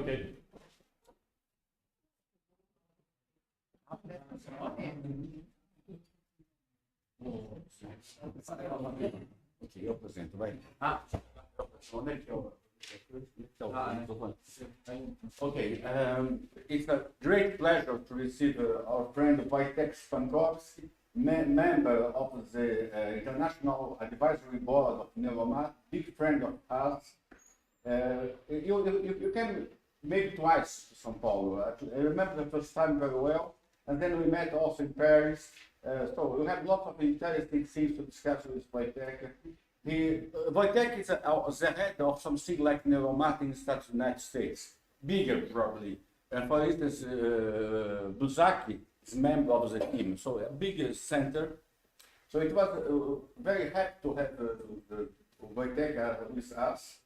Okay. Ok, eu apresento, vai. Onde é que eu... Okay, it's a great pleasure to receive our friend Wojtek Stankowski, member of the International Advisory Board of Neuromat, big friend of ours. You came maybe twice to São Paulo. I remember the first time very well, and then we met also in Paris. So we have lots of interesting things to discuss with Wojtek. Wojtek is the head of something like Neuromat in the United States, bigger probably. And for instance, Buzaki is a member of the team, so a bigger center. So it was very happy to have Wojtek with us.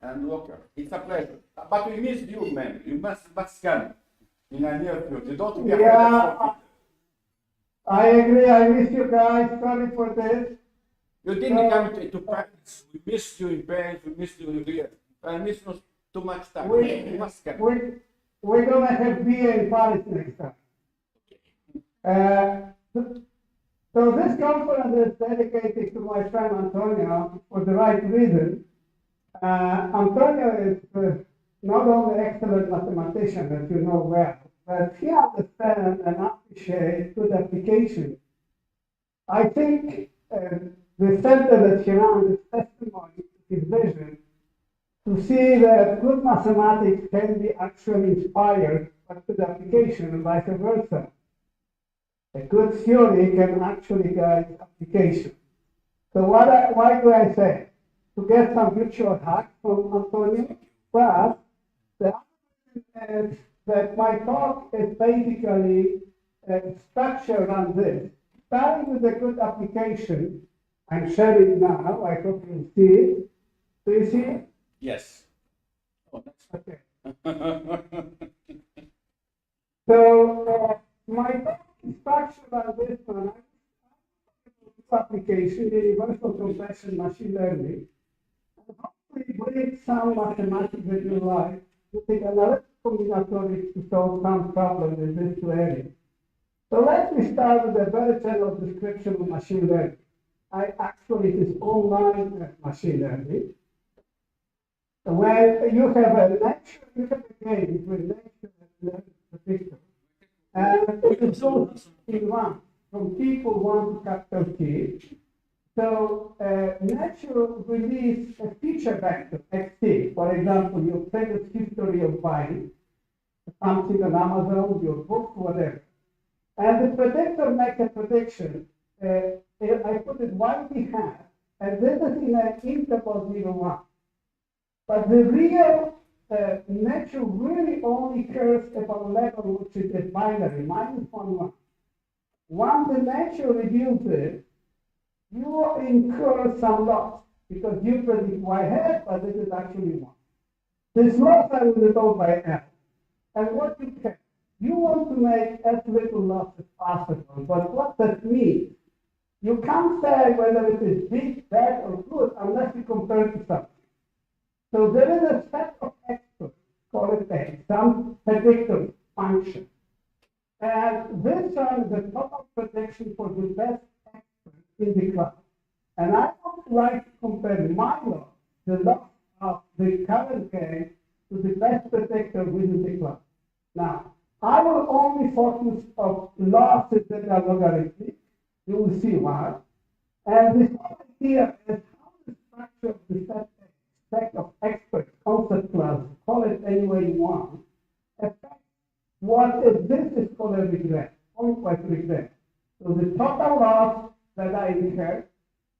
And look, it's a pleasure. But we missed you, man. You must come in a near future. Don't be afraid. Yeah, I agree. I miss you guys. Sorry for this. You didn't come to practice. We missed you in Paris. We missed you here. I missed you too much time. You must come. We're going to have beer in Paris next time. So this conference is dedicated to my friend Antonio for the right reason. Antonio is not only an excellent mathematician, as you know well, but he understands and appreciates good application. I think the center that he runs is testimony to his vision to see that good mathematics can be actually inspired by good application and vice versa. A good theory can actually guide application. So why do I say? To get some virtual hack from Antonio, but the other is that my talk is basically structured on this. Starting with a good application, I'm sharing now, I hope you see it. Do you see it? Yes. Oh, that's okay. So my talk is structured on this one. Application, universal compression machine learning. Hopefully bring some mathematics that you like to take analytical combinatorics to solve some problem in these two areas. So let me start with a very general description of machine learning. It is online machine learning. When you have a lecture, you have a game between lecture and predictor. And it goes in one, from T for 1 to capital T. So nature release a feature vector, xt. For example, your previous history of buying something on Amazon, your books, whatever. And the predictor makes a prediction. I put it one behalf, and this is in an interval 0, 1. But the real nature really only cares about level which is a binary, -1, 1. Once the nature reduces, you incur some loss because you predict y hat, but this is actually 1. This loss I will resolve by L. And what you can, you want to make as little loss as possible, but what that means, you can't say whether it is big, bad, or good unless you compare to something. So there is a set of experts, call it A, some predictor function. And this one is the total prediction for the best expert in the class. And I would like to compare my loss, the loss of the current game, to the best predictor within the class. Now, I will only focus on losses that are logarithmic. You will see why. And this whole idea is how the structure of the set of experts, concept class, call it any way you want, affects what is this is called a regret, pointwise regret. So the total loss that I incur,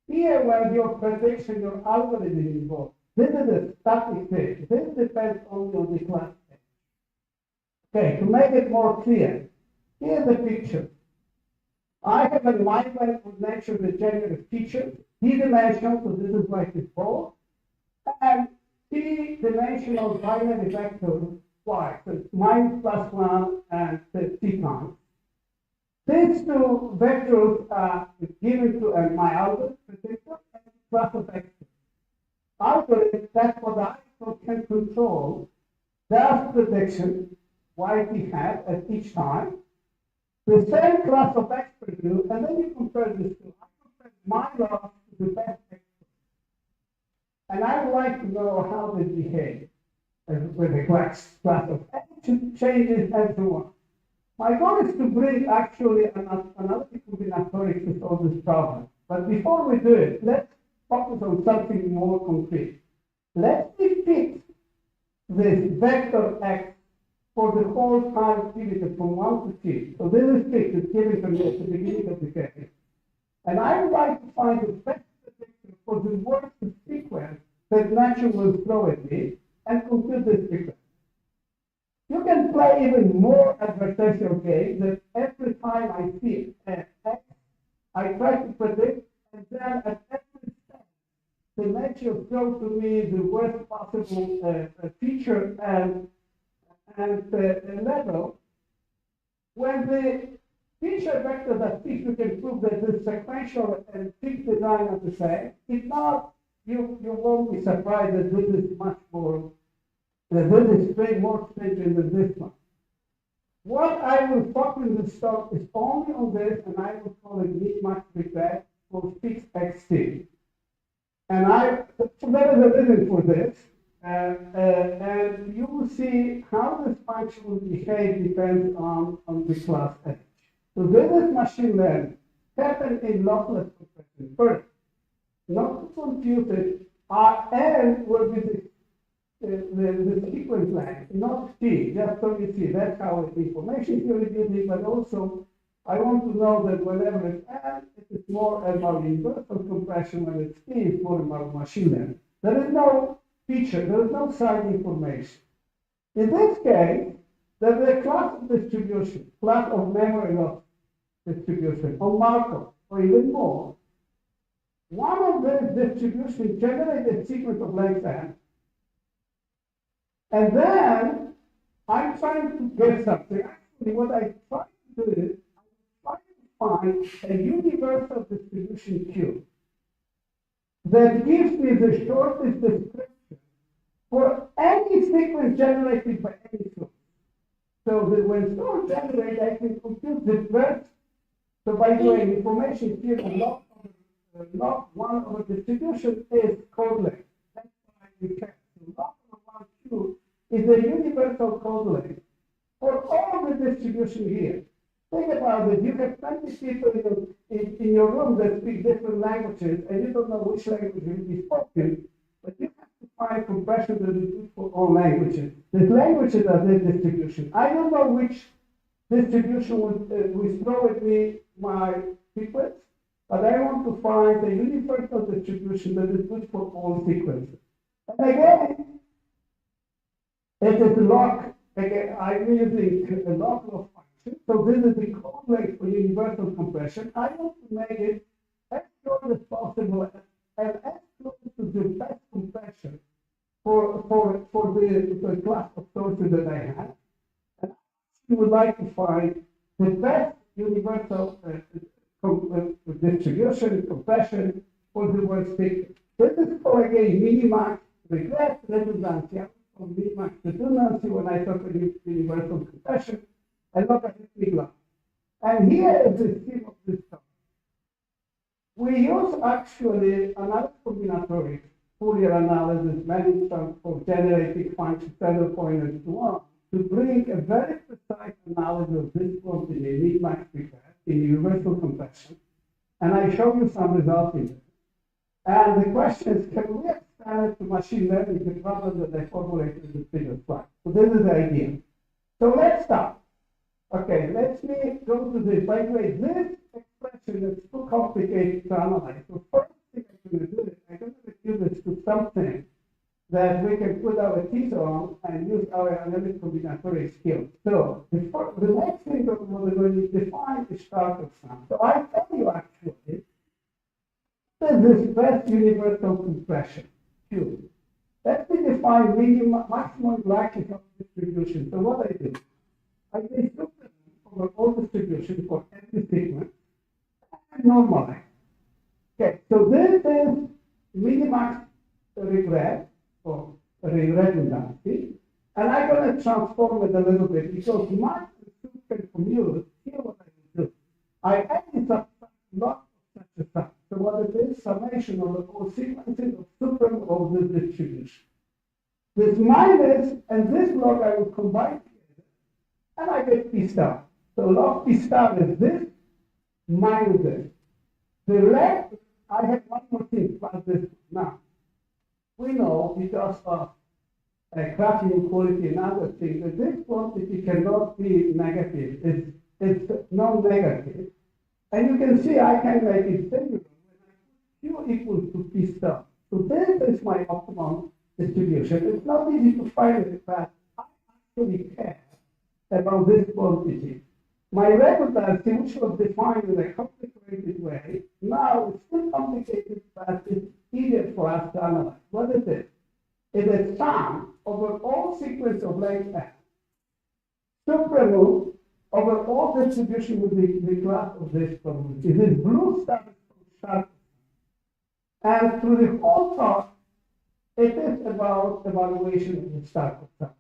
here where your prediction, your algorithm is involved. This is a static thing. This depends only on the class. Okay, to make it more clear, here's the picture. I have an alignment with nature degenerate feature, d-dimensional, so this is like this ball, and t-dimensional binary vector y, so it's -+1 and t times. These two vectors are given to my algorithm predictor and class of vectors. Algorithm, that's what I can control does prediction YT hat at each time, the same class of experts do, and then you compare this to, I compare my loss to the best experts. And I would like to know how they behave with the class of experts, changes, and so on. My goal is to bring actually an analytic combinatorics to solve this problem. But before we do it, let's focus on something more concrete. Let me fit this vector x for the whole time period from 1 to t. So this is fixed, it's given to me at the beginning of the case. And I would like to find the best prediction for the worst sequence that nature will throw at me and compute this sequence. You can play even more adversarial game that every time I see x, I try to predict, and then at every step, the nature throws to me the worst possible feature and level. When the feature vectors are fixed, you can prove that the sequential and fixed design are the same. If not, you won't be surprised that this is much more, that this is more stringent than this one. What I will focus this talk is only on this, and I will call it mid-max regret for fixed xt. And so there is a reason for this. And you will see how this function will behave depends on the class H. So this is machine learning, happen in lossless compression. First, not to confuse it, Rn will be the sequence length, not T, just so you see, that's how the information theory is using, but also I want to know that whenever it's N, it is more about universal compression, when it's T, it's more about machine learning. There is no feature, there is no side information. In this case, there is a class of distribution, class of memory loss distribution, or Markov, or even more. One of these distributions generates a sequence of length N. And then I'm trying to get something. Actually, what I try to do is I try to find a universal distribution Q that gives me the shortest description for any sequence generated by any source. So that when source generated, I can compute the breadth. So by doing information here, log 1 over distribution is code length. That's why we can. So log over 1 Q is a universal code length for all the distribution here. Think about it. You have 20 people in your room that speak different languages, and you don't know which language will be spoken, but you have to find compression that is good for all languages. The languages are this distribution. I don't know which distribution will throw at me my sequence, but I want to find a universal distribution that is good for all sequences. And again, it is log. Again, I'm using a log of function. So this is the code length for universal compression. I want to make it as short as possible and as close to the best compression for the class of sources that I have. And I would like to find the best universal distribution compression for the worst sequence. This is for again minimax regret redundancy. From minimax redundancy when I talk about universal compression, and look at the big line. And here is the scheme of this talk. We use actually another combinatoric Fourier analysis management for generating functions, saddle pointers, and so on, to bring a very precise analysis of this quantity in minimax regret in universal compression. And I show you some results in it. And the question is, can we expand it to machine learning, the problem that I formulated in the previous slide? So this is the idea. So let's start. Okay, let me go to this. By the way, this expression is too complicated to analyze. So first thing I'm going to do is I'm going to reduce this to something that we can put our teeth on and use our analytic combinatoric skills. So the next thing that we're going to define is starter sum. So I tell you actually, this best universal compression, Q. Let me define maximum likelihood distribution. So what I do, I do over all distribution for every sequence and normalize. Okay, so this is minimax regret or redundancy. And I'm going to transform it a little bit because my super commute, here what I will do. I added a lot of such a sum. So what it is, summation of the whole sequences of super of the distribution. This minus and this log I will combine together, and I get P star. So log P star is this minus this. The left, I have one more thing about this. Now, we know because of crafting inequality and other things that this quantity cannot be negative. It's non-negative. And you can see I can make it singular when I put Q equals to P star. So this is my optimum distribution. It's not easy to find it, but I actually care about this quantity. My redundancy, which was defined in a complicated way, now it's still complicated, but it's easier for us to analyze. What is it? It's a sum over all sequence of length n, supremove over all distribution with the class of this probability. It is blue star sharp. And through the whole talk, it is about evaluation of the star sum.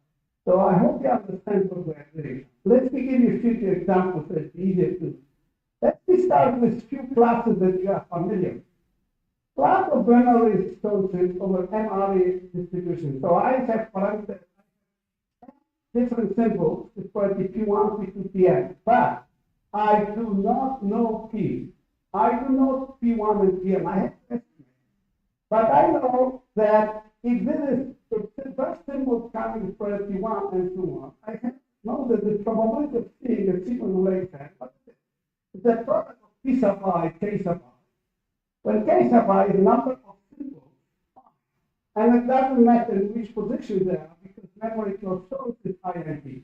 So I hope you understand what we're doing. Let me give you a few examples that it's easier to. Let me start with a few classes that you are familiar with. Class of Bernoulli sources over MRE distribution. So I have parameters, different symbols for the P1, P2, Pn, but I do not know P. I do not P1 and Pn. I have estimates. But I know that if the first symbol coming for P1 and so on, I know that the probability of seeing a sequence later, but the product of P sub I, K sub I. When K sub I is number of symbols, and it doesn't matter in which position they are, because memory closed source is I and P.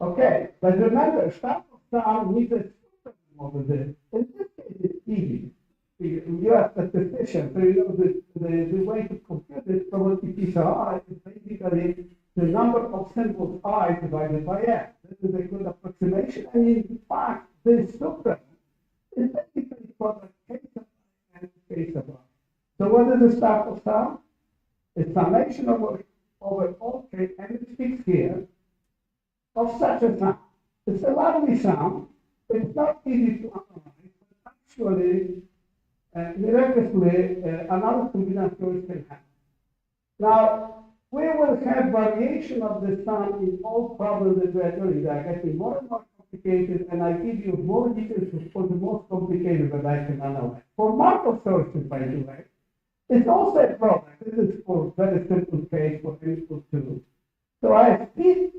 Okay, but remember, start of sum needs a super over there. In this case, it's easy. You are a statistician, so you know the way to compute this probability P sub I is basically the number of symbols I divided by n. This is a good approximation, and in fact, this super is basically product K sub I and K sub I. So what is the start of sum? It's summation over all K, and it speaks here of such a sum. It's a lovely sum. It's not easy to analyze, but actually, miraculously, another combinatorial can happen. Now, we will have variation of the sum in all problems that we are doing. They are getting more and more complicated, and I give you more details for the most complicated that I can analyze. For Markov sources, by the way, it's also a product. This is for very simple case for equal to. So I have Pij,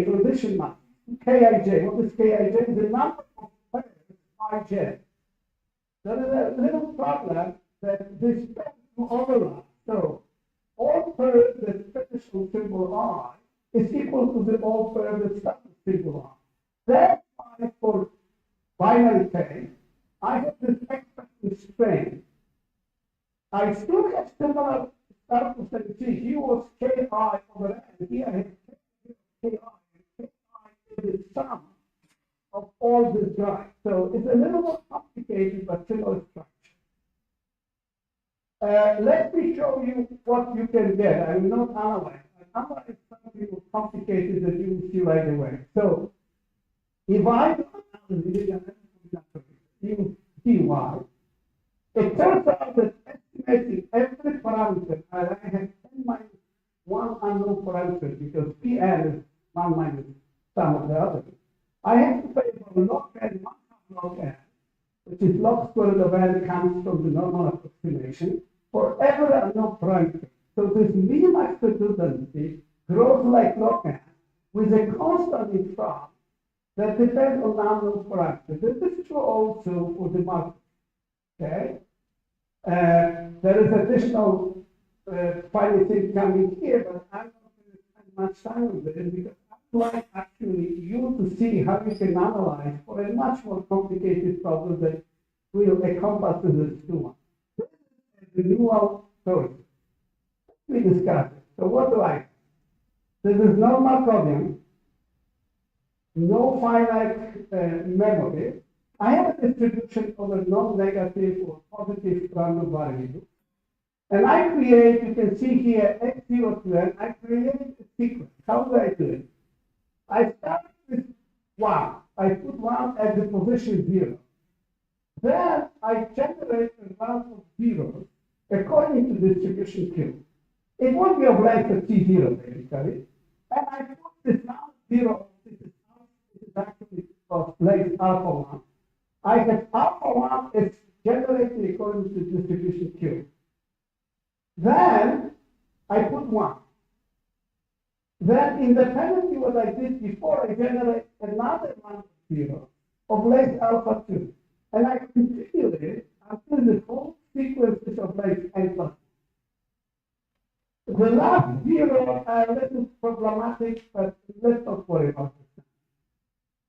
transition matrix, Kij. What is Kij? The number of pairs Ij. There is a little problem that this overlap. So all pairs that finish with symbol I is equal to the all pairs that start with symbol I. That's why for binary case, I have this expected string. I still have similar start with and see here was Ki over n. Here I have Ki, and Ki is the sum of all these guys. So it's a little more complicated but similar structure. Let me show you what you can get. I will not analyze. Analyze something more complicated that you will see right away. So if I do analysis dy, it turns out that estimating every parameter, I have n minus one unknown parameter because Pn is 1 minus some of the others. I have to pay for log n, 1 half log n, which is log squared of n comes from the normal approximation for every unknown parameter. So this minimax redundancy grows like log n with a constant in front that depends on unknown parameters. This is true also for the market. Okay? There is additional funny thing coming here, but I'm not going to spend much time on this because I'd like actually you to see how you can analyze for a much more complicated problem that will encompass this two. This is the renewal source. We discussed it. So what do I? This is no Markovian, no finite memory. I have a distribution of a non-negative or positive random variable. And I create, you can see here, x0 to n, I create a sequence. How do I do it? I start with 1. I put 1 at the position 0. Then I generate a round of zeros according to distribution Q. It would be of length of T0, basically. And I put this round 0, this is actually of length alpha 1. I have alpha 1 is generated according to distribution Q. Then I put 1. Then independently what I did before, I generate another one of 0 of length alpha 2. And I continue it until the whole sequence is of length n plus 1. The last 0 are a little problematic, but let's not worry about it.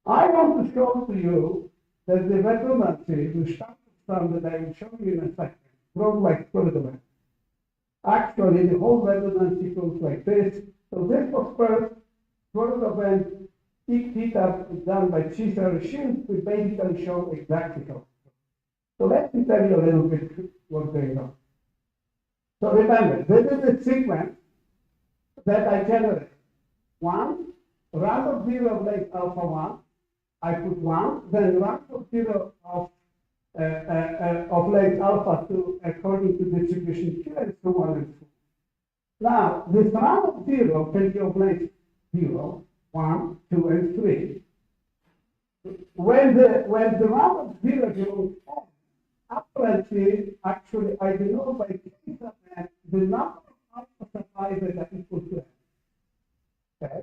I want to show to you that the redundancy, the standard sum that I will show you in a second, goes like further. Actually, the whole redundancy goes like this. So this was first, sort of when theta is done by Caesar Shield, we basically show exactly how. So let me tell you a little bit what's going on. So remember, this is the sequence that I generate. 1, round of 0 of length alpha 1, I put 1, then round of 0 of length alpha 2 according to distribution Q and so on and so on. Now, this round of 0 can be of length 0, 1, 2, and 3. When the round of 0 belongs to n, apparently, actually, I denote by k sub n the number of alpha sub I that are equal to n. Okay?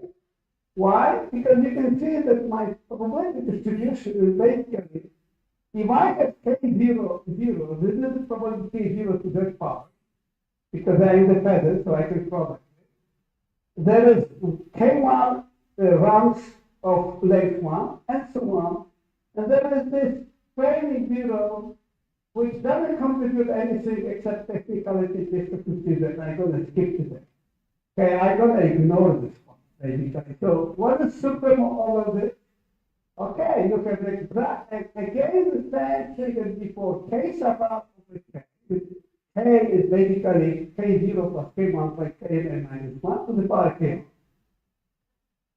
Why? Because you can see that my probability distribution is basically, if I have k0, 0, this is the probability 0 to that power, because they are independent, so I can product it. There is k1 rounds of length 1, and so on. And there is this trailing 0, which doesn't contribute anything except technicality difficulties that I'm going to skip today. Okay, I'm going to ignore this one, basically. So what is supreme of all of this? Okay, you can exact, again, the same thing as before, k sub alpha over k. K is basically k0 plus k1 by kn minus 1 to the power k.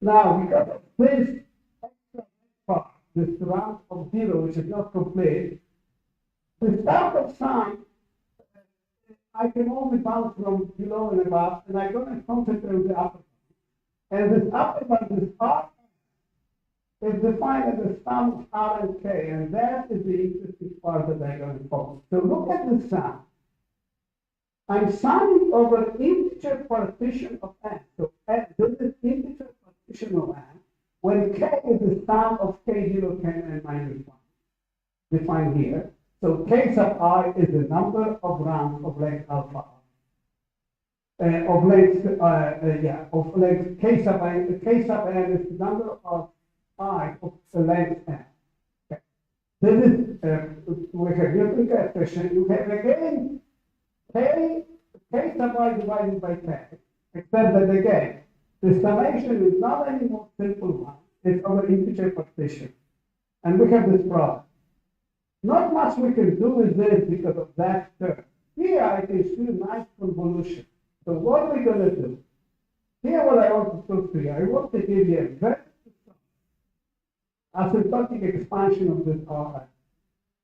Now, because of this extra part, this round of 0, which is not complete, the start of sum, I can only bounce from below and above, and I'm going to concentrate on the upper one. And this upper one, this R, is defined as the sum of R and K, and that is the interesting part that I'm going to focus. So look at the sum. I'm summing over integer partition of n. So this is integer partition of n, when k is the sum of k0, kn minus 1, defined here. So k sub I is the number of rounds of length alpha. Of length k sub n is the number of I of the length n. Okay. This is we have Newton coefficient. You have again k sub I divided by k, except that again the summation is not any more simple one. It's over integer partition, and we have this problem. Not much we can do with this because of that term. Here I can see a nice convolution. So what are we going to do? Here what I want to do here, I want to give you a very asymptotic expansion of this Rn.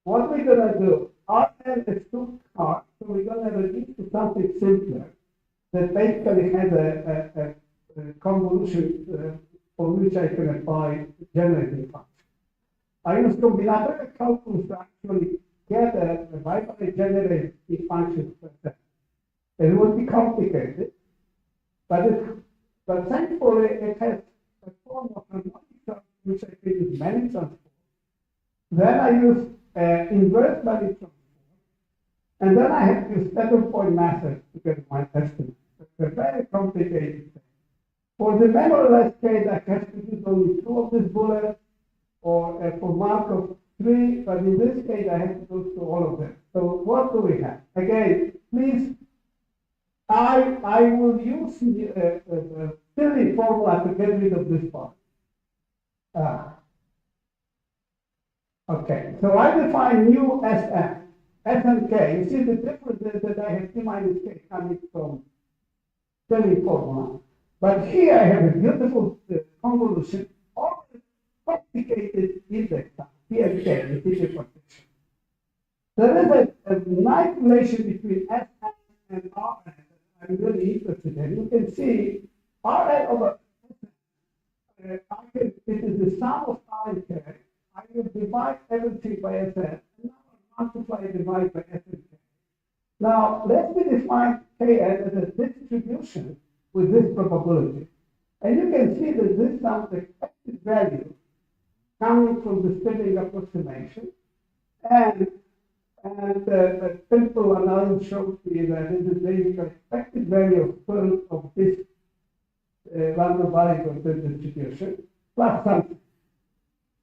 What we're going to do, Rn is too hard, so we're going to reduce to something simpler that basically has a convolution for which I can apply generating function. I use combinatorial calculus to actually get a binary generating function. It would be complicated, but thankfully it has a form of harmonic transform which I can use many transforms. Then I use inverse value transform, and then I have to use settle point method to get my estimate. It's a very complicated thing. For the memoryless case, I have to use only 2 of these bullets, or for Markov 3, but in this case I have to go through all of them. So what do we have? Again, please, I will use the silly formula to get rid of this part. Okay, so I define mu Sm. S and K, you see the difference is that I have T minus K coming from Stirling formula. But here I have a beautiful convolution of the complicated index time, P and K, the integral partition. There is a nice relation between S and Rn that I'm really interested in. You can see Rn over it is the sum of R and K. I will divide everything by Sn, and now I multiply and divide by S and K. Now, let me define Kn as a distribution with this probability. And you can see that this sounds expected value coming from the Stirling approximation. And the simple analysis shows me that this is basically expected value of curl of this random variable distribution plus something.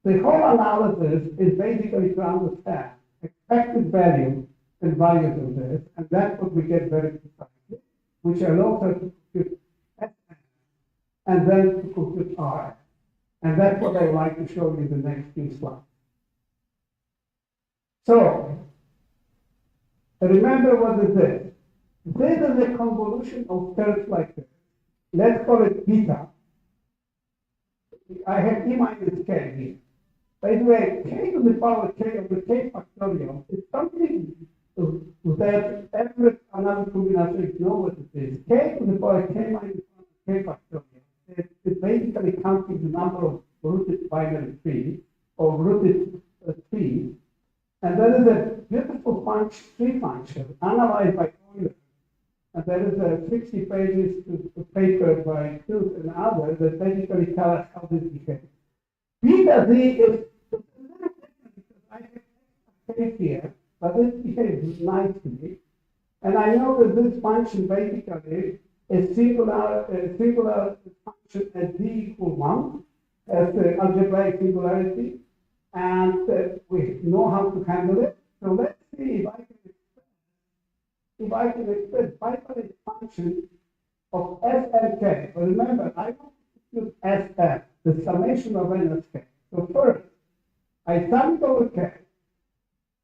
The whole analysis is basically to understand expected value and values of this, and that's what we get very precisely, which allows us to compute Sn and then to compute Rn. And that's what I'd like to show you in the next few slides. So, remember what is this? This is a convolution of terms like this. Let's call it beta. I have E minus K here. By the way, K to the power K of the K factorial is something that every another combination knows what it is. K to the power K minus K factorial is basically counting the number of rooted binary trees or rooted trees. And there is a beautiful tree function analyzed by Euler. And there is a 60 pages paper by Tooth and others that basically tell us how this behaves. Beta Z is a little different because I have K here, but this behaves nicely. And I know that this function basically is singular function at D equal 1 as the algebraic singularity. And we know how to handle it. So let's see if I can express bipolar function of S and K. But remember, I want to use SF, the summation of N and K. So first, I sum it over K,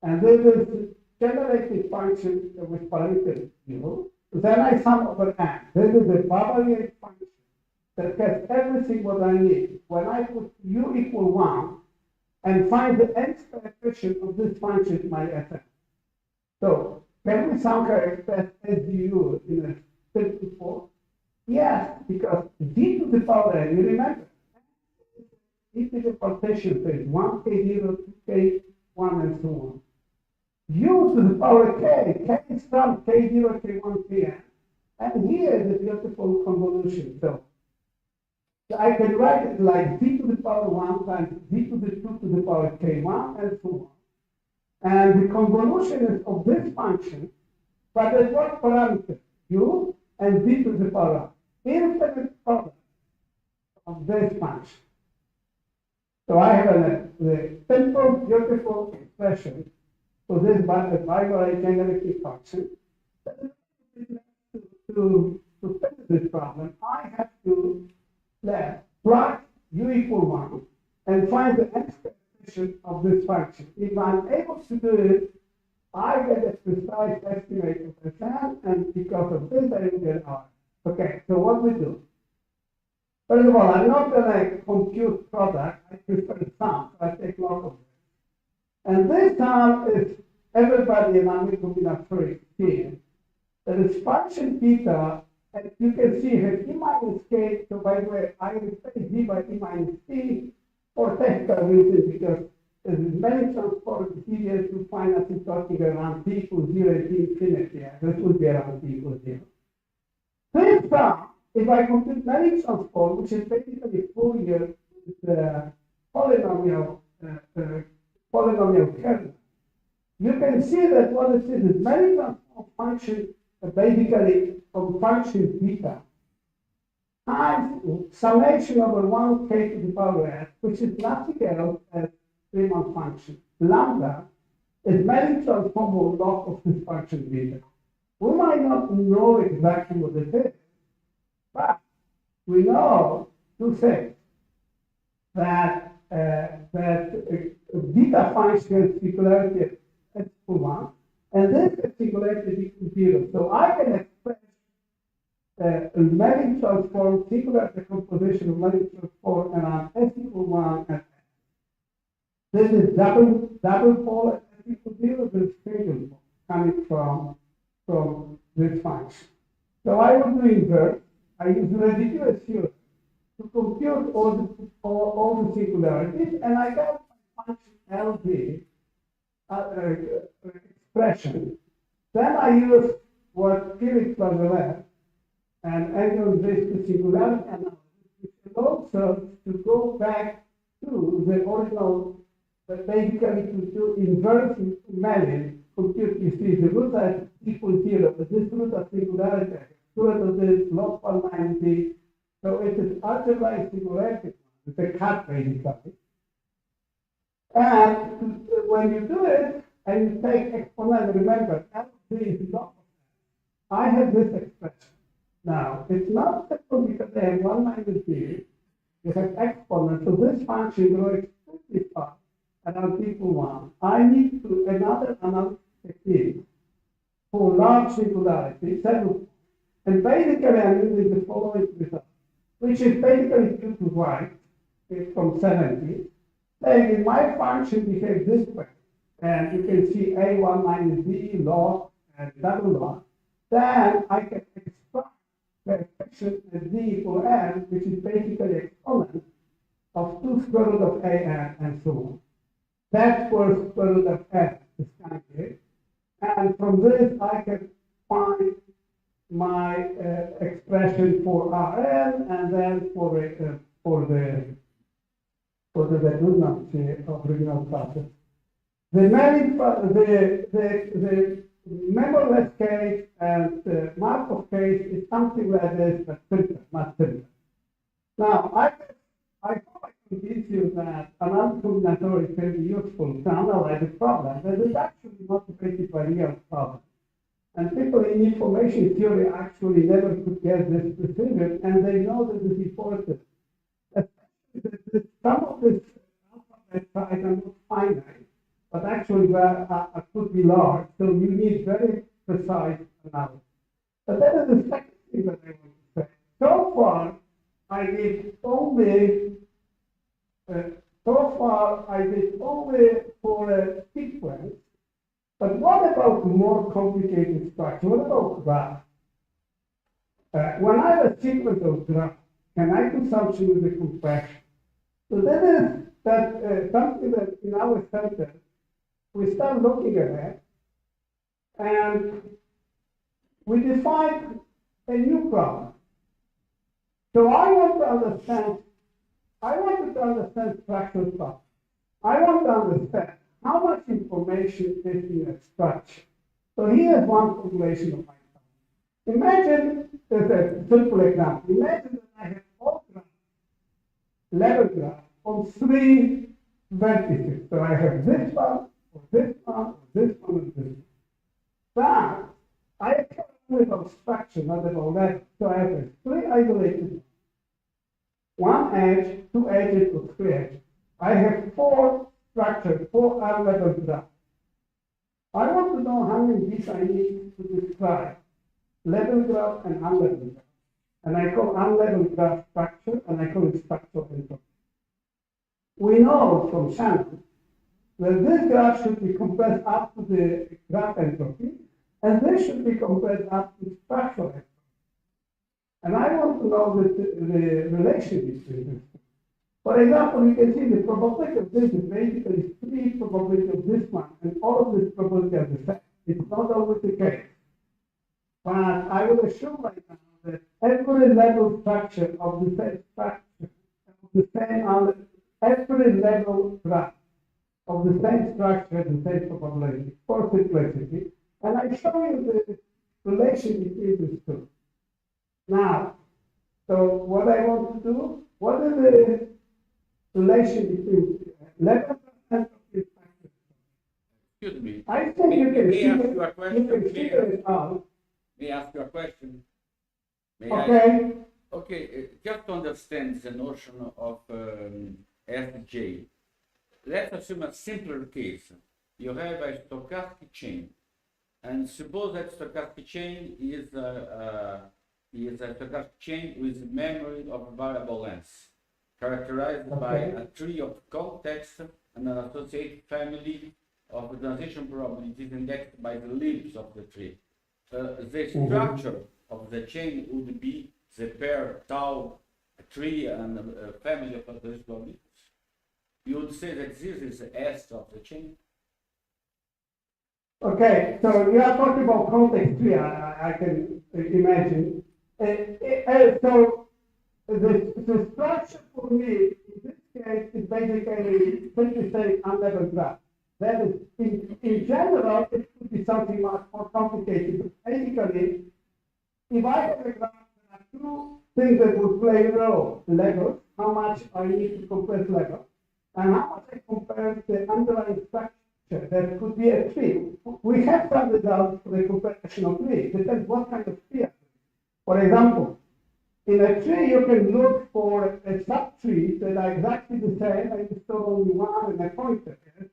and this is generated function with parameter U. Then I sum over N. This is a Bavarian function that has everything what I need. When I put U equal 1, and find the nth coefficient of this function in my Fn. So, can we somehow express SDU in a simple form? Yes, because d to the power n, you remember, integral partition phase 1, k0, 2k1, and so on. U to the power k, k is from k0, k1, kn. And here is a beautiful convolution. So, I can write it like d to the power 1 times d to the 2 to the power k1 and so on. And the convolution is of this function, but at what parameter? U and d to the power infinite product of this function. So I have a simple, beautiful expression for this bipolar generative function. To fix this problem, I have to plug U equal 1 and find the nth coefficient of this function. If I'm able to do it, I get a precise estimate of Fn, and because of this, I will get R. Okay, so what we do? First of all, I'm not going to compute product. I prefer sum, so I take log of this. And this sum is everybody in our combinatoric scheme. There is function beta. And you can see here E minus K, so by the way, I replace D by E minus T for technical reasons because there's many transforms easier to find asymptotic around T equals 0 and T infinity. Yeah, this would be around T equals 0. This sum, if I compute many transform, which is basically Fourier polynomial kernel, you can see that what it is many transform function basically of function beta times summation over 1k to the power s, which is nothing else as Riemann function. Lambda is many transformable log of this function beta. We might not know exactly what it is, but we know two things. That beta function has singularity at S1, And this is singularity equal to 0. So I can express a Marin transform, singular decomposition of Marin transform around S equal 1 and S. This is double pole at S equal 0, this is single pole coming from this function. So I will do inverse. I use ridiculous theorem to compute all the singularities, and I got my function LD expression. Then I use what Felix was aware and angle this to singularity analysis, which allows us to go back to the original, but basically to do inverse Marin compute. You see the root at equal 0, but this root of singularity, root of this log 1 minus d. So it is algebraic singularity. It's a cut basically. And when you do it and you take exponent, remember, LZ is log. I have this expression. Now, it's not simple because I have 1 minus d. You have exponent, so this function grows extremely fast around equal 1. I need to another analysis technique for large singularity, several. And basically, I'm using the following result, which is basically 2 to y from 70. Saying if my function behaves this way, and you can see a1 minus b log and double log, then I can extract the expression as d equal n, which is basically exponent of 2 square root of an and so on. That's for square root of n is calculated. And from this, I can find my expression for Rn and then for the redundancy of original process. The memoryless case and the Markov case is something like this, but simpler, much simpler. Now, I hope I convince you that another combinatorial can be useful to analyze the problem, but it's actually motivated by real problems. And people in information theory actually never could get this precision, and they know that it's important. Some of this alphabet size are not finite, but actually could be large, so you need very precise analysis. But that is the second thing that I want to say. So far, I did only for a sequence. But what about more complicated structure? What about graph? When I have a sequence of graphs, can I do something with the compression? So that is something that in our center, we start looking at it, and we define a new problem. So I want to understand structural problem. I want to understand how much information is in a structure. So here's one formulation of my problem. Imagine, there's a simple example. Imagine that I have all graphs, level graph, on 3 vertices. So I have this one, or this one, or this one, and this one. But I care only about structure, not about level. So I have 3 isolated, 1 edge, 2 edges, or 3 edges. I have 4 structures, 4 unleveled graphs. I want to know how many bits I need to describe level graph and unleveled graph. And I call unleveled graph structure, and I call it structural entropy. We know from Shannon that this graph should be compressed up to the graph entropy, and this should be compressed up to structural entropy. And I want to know the relation between these two. For example, you can see the probability of this is basically 3 probability of this one, and all of this probability are the same. It's not always the case. But I will assume right now that every level structure of the same structure, of the same every level graph of the same structure has the same probability for simplicity. And I show you the relation between these two. Now, so what I want to do, what is the relation between level and structure? Excuse me. I think you can figure it out. May I ask you a question? Okay. Okay, just to understand the notion of SJ, let's assume a simpler case. You have a stochastic chain. And suppose that stochastic chain is a stochastic chain with memory of variable length, characterized by a tree of context and an associated family of transition probabilities indexed by the leaves of the tree. The structure of the chain would be the pair tau, a tree, and a family of transition probabilities. You would say that this is the S of the chain. Okay, so you are talking about context tree, I can imagine. So the structure for me in this case is basically simply saying unlevel graph. That is, in general, it could be something much more complicated. But basically, if I have a graph, there are two things that would play a role: levels, how much I need to compress levels, and how much I compare the underlying structure. That could be a tree. We have some results for the compression of tree. It depends what kind of tree. For example, in a tree, you can look for a subtree that are exactly the same, and you store only one and a pointer. Yes?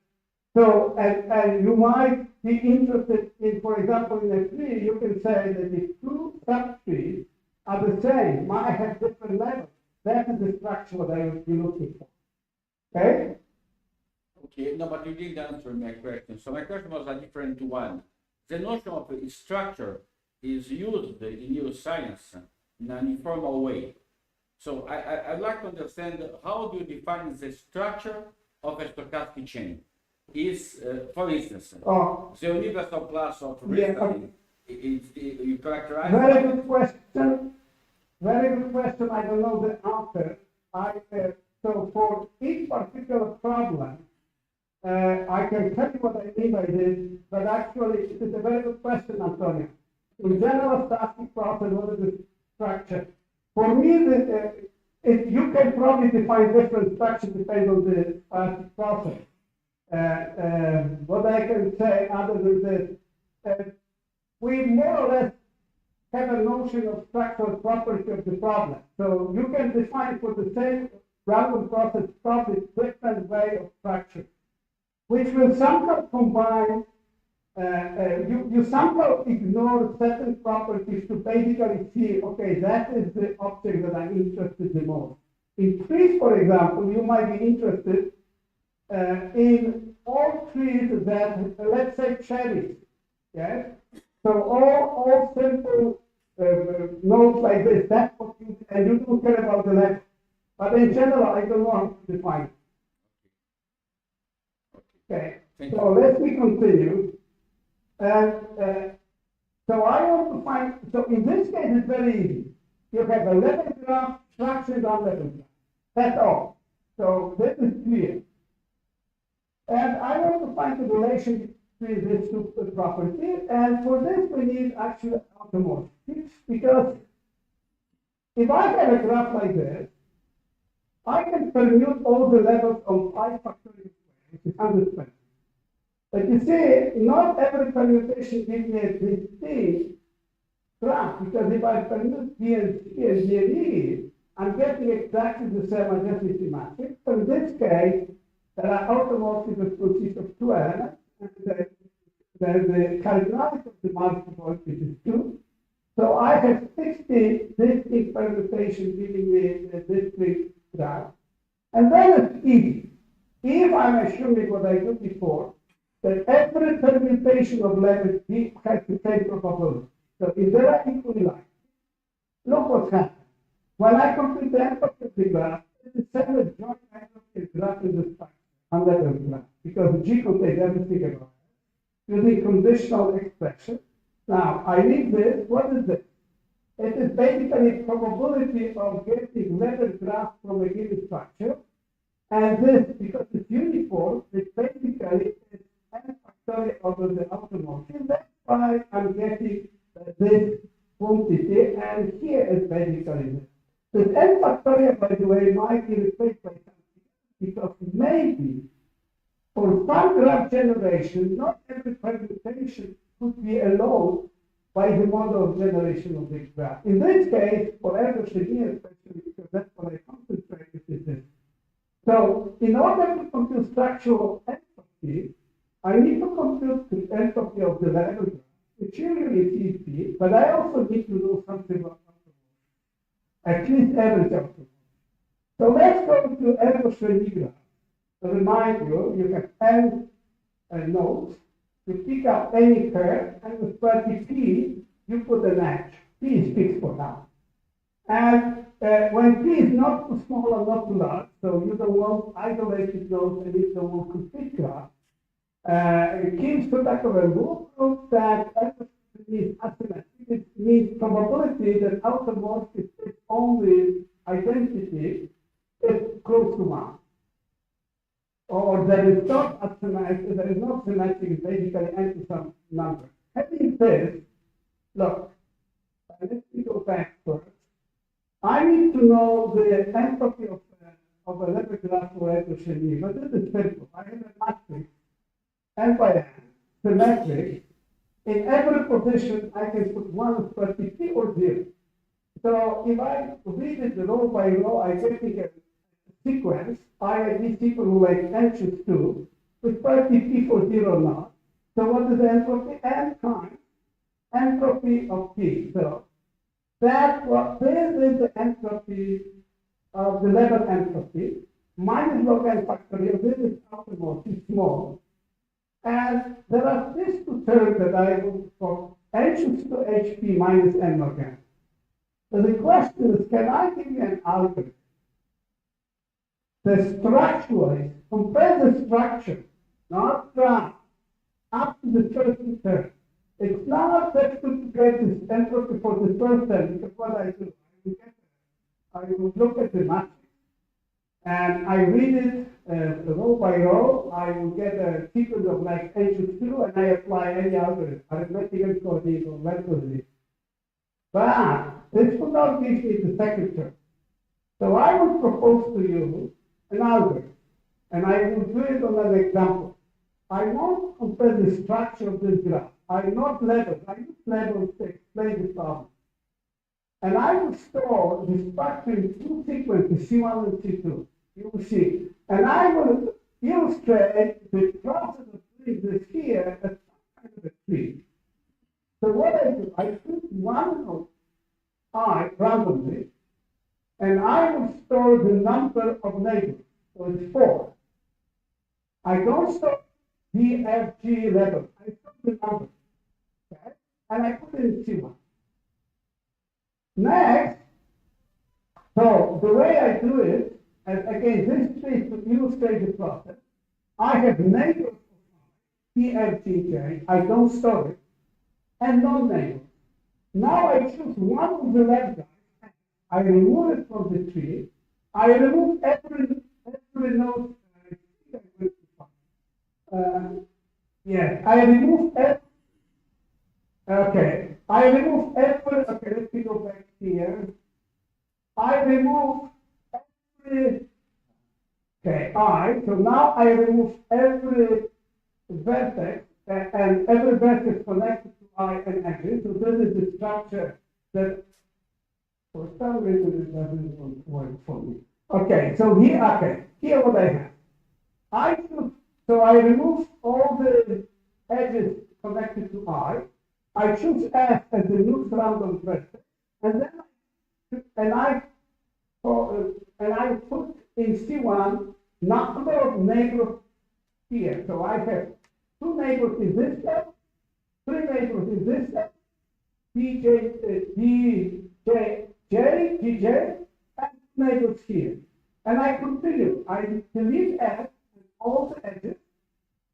So, and you might be interested in, for example, in a tree, you can say that if two subtrees are the same, might have different levels. That is the structure that I would be looking for. Okay? Okay, no, but you didn't answer my question. So my question was a different one. The notion of structure is used in neuroscience in an informal way. So I'd like to understand, how do you define the structure of a stochastic chain? Is, for instance, the universal class of reasoning, you characterize? Very good question. Very good question. I don't know the answer. So for each particular problem, I can tell you what I mean by this, but actually it is a very good question, Antonio. In general stochastic process, what is the structure? For me, you can probably define different structures depending on the stochastic process. What I can say other than this, we more or less have a notion of structural property of the problem. So you can define for the same random process probably different way of structure, which will somehow combine, you somehow ignore certain properties to basically see, okay, that is the object that I'm interested the most. In trees, for example, you might be interested in all trees that, let's say, cherries, yes? So all simple nodes like this, that's what you, and you don't care about the next. But in general, I don't know how to define it. Okay, so let me continue. And so I want to find, so in this case, it's very easy. You have a level graph, structured on level graph. That's all. So this is clear. And I want to find the relation between these two properties. And for this, we need actually automorphics, because if I have a graph like this, I can permute all the levels on 5 factorial square, which is 120. But you see, not every permutation gives me a distinct graph, because if I permute B and C and D and E, I'm getting exactly the same identity matrix. So in this case, there are automorphics that consist of two elements, and the cardinality of the multiple, which is 2. So I have 60 distinct permutations giving me a distinct graph. And then it's easy. If I'm assuming what I did before, that every permutation of level B has the same probability. So if they are equally likely, look what's happened. When I compute the entropy of the graph, it is the same as joint entropy of graph in the structure, unlevel graph, because G contains everything about it, using conditional expression. Now, I need this. What is this? It is basically probability of getting level graph from a given structure. And this, because it's uniform, it basically is n factorial over the automorphism. That's why I'm getting this quantity, and here is basically this. This n factorial, by the way, might be replaced by something, because maybe for some graph generation, not every permutation could be allowed by the model of generation of the graph. In this case, for everything, especially because that's what I concentrate is this. So, in order to compute structural entropy, I need to compute the entropy of the level graph. everything is easy, but I also need to know something about automotive, at least average automotive. So let's go to Evolution. To remind you, you have n nodes. You pick up any curve, and with 20p, you put an edge. P is fixed for now. And when P is not too small or not too large, so you don't want isolated nodes and you don't want complete graph, King's product of a rule proves that is asymmetric. It means probability that automorphic is only identity is close to 1. Or that is not asymmetric, there is not symmetric, basically enter some number. Having said, look, let me go back first. I need to know the entropy of a level graph for Evolution. But this is simple. I have a matrix, n by n, symmetric. In every position, I can put 1 30p or 0. So if I read it row by row, I get a sequence, I is equal to like n choose 2, with 30p for 0 not. So what is the entropy? N times entropy of p. So that this is the entropy of the level entropy minus log n factorial. This is outermost, is small. And there are these two terms that I will call n choose 2 hp minus n log n. So the question is, can I give you an algorithm? The structure, compare the structure, not graph, up to the first term. It's not that to get this entropy for the first term, because what I do, I will look at the matrix, and I read it row by row. I will get a sequence of like n choose 2, and I apply any algorithm, arithmetical coding or methodology. But this will not give me the second term. So I will propose to you an algorithm, and I will do it on an example. I want to compare the structure of this graph. I not levels. I use levels to explain the problem. And I will store the structure in two sequences, C1 and C2. You will see. And I will illustrate the process of doing this here as some kind of a tree. So what I do, I put one of I randomly, and I will store the number of neighbors. So it's 4. I don't store D, F, G level. I store the number. Okay? And I put it in C1. Next, so the way I do it, and again, this tree to illustrate the process, I have neighbors T, F, G, J. I don't store it, and non-neighbors. Now I choose one of the left guys. I remove it from the tree. I remove every node. Yes, I remove every. Okay, I remove every. Okay, let me go back here. I remove every. Okay, so now I remove every vertex and every vertex connected to I and X. So this is the structure that for some reason it doesn't work for me. Okay, so here what I have. So I remove all the edges connected to I. I choose F as the new random vertex, and then I put in C1 number of neighbors here. So I have 2 neighbors in this set, 3 neighbors in this set, DJ, and neighbors here. And I continue. I delete F and all the edges,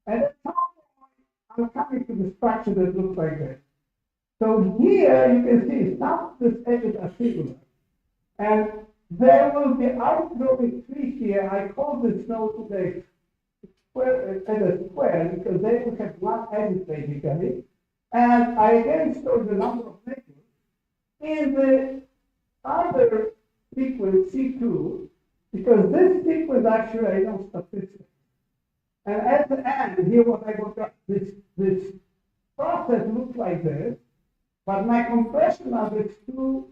and at some point I'm coming to the structure that looks like this. So here you can see some of these edges are singular, and there will be outgrowing tree here. I call this node today as a square because they will have one edge basically. And I again store the number of neighbors. In the other sequence, C2, because this sequence actually I know statistics. And at the end, here what I got, this process looks like this, but my compression of these two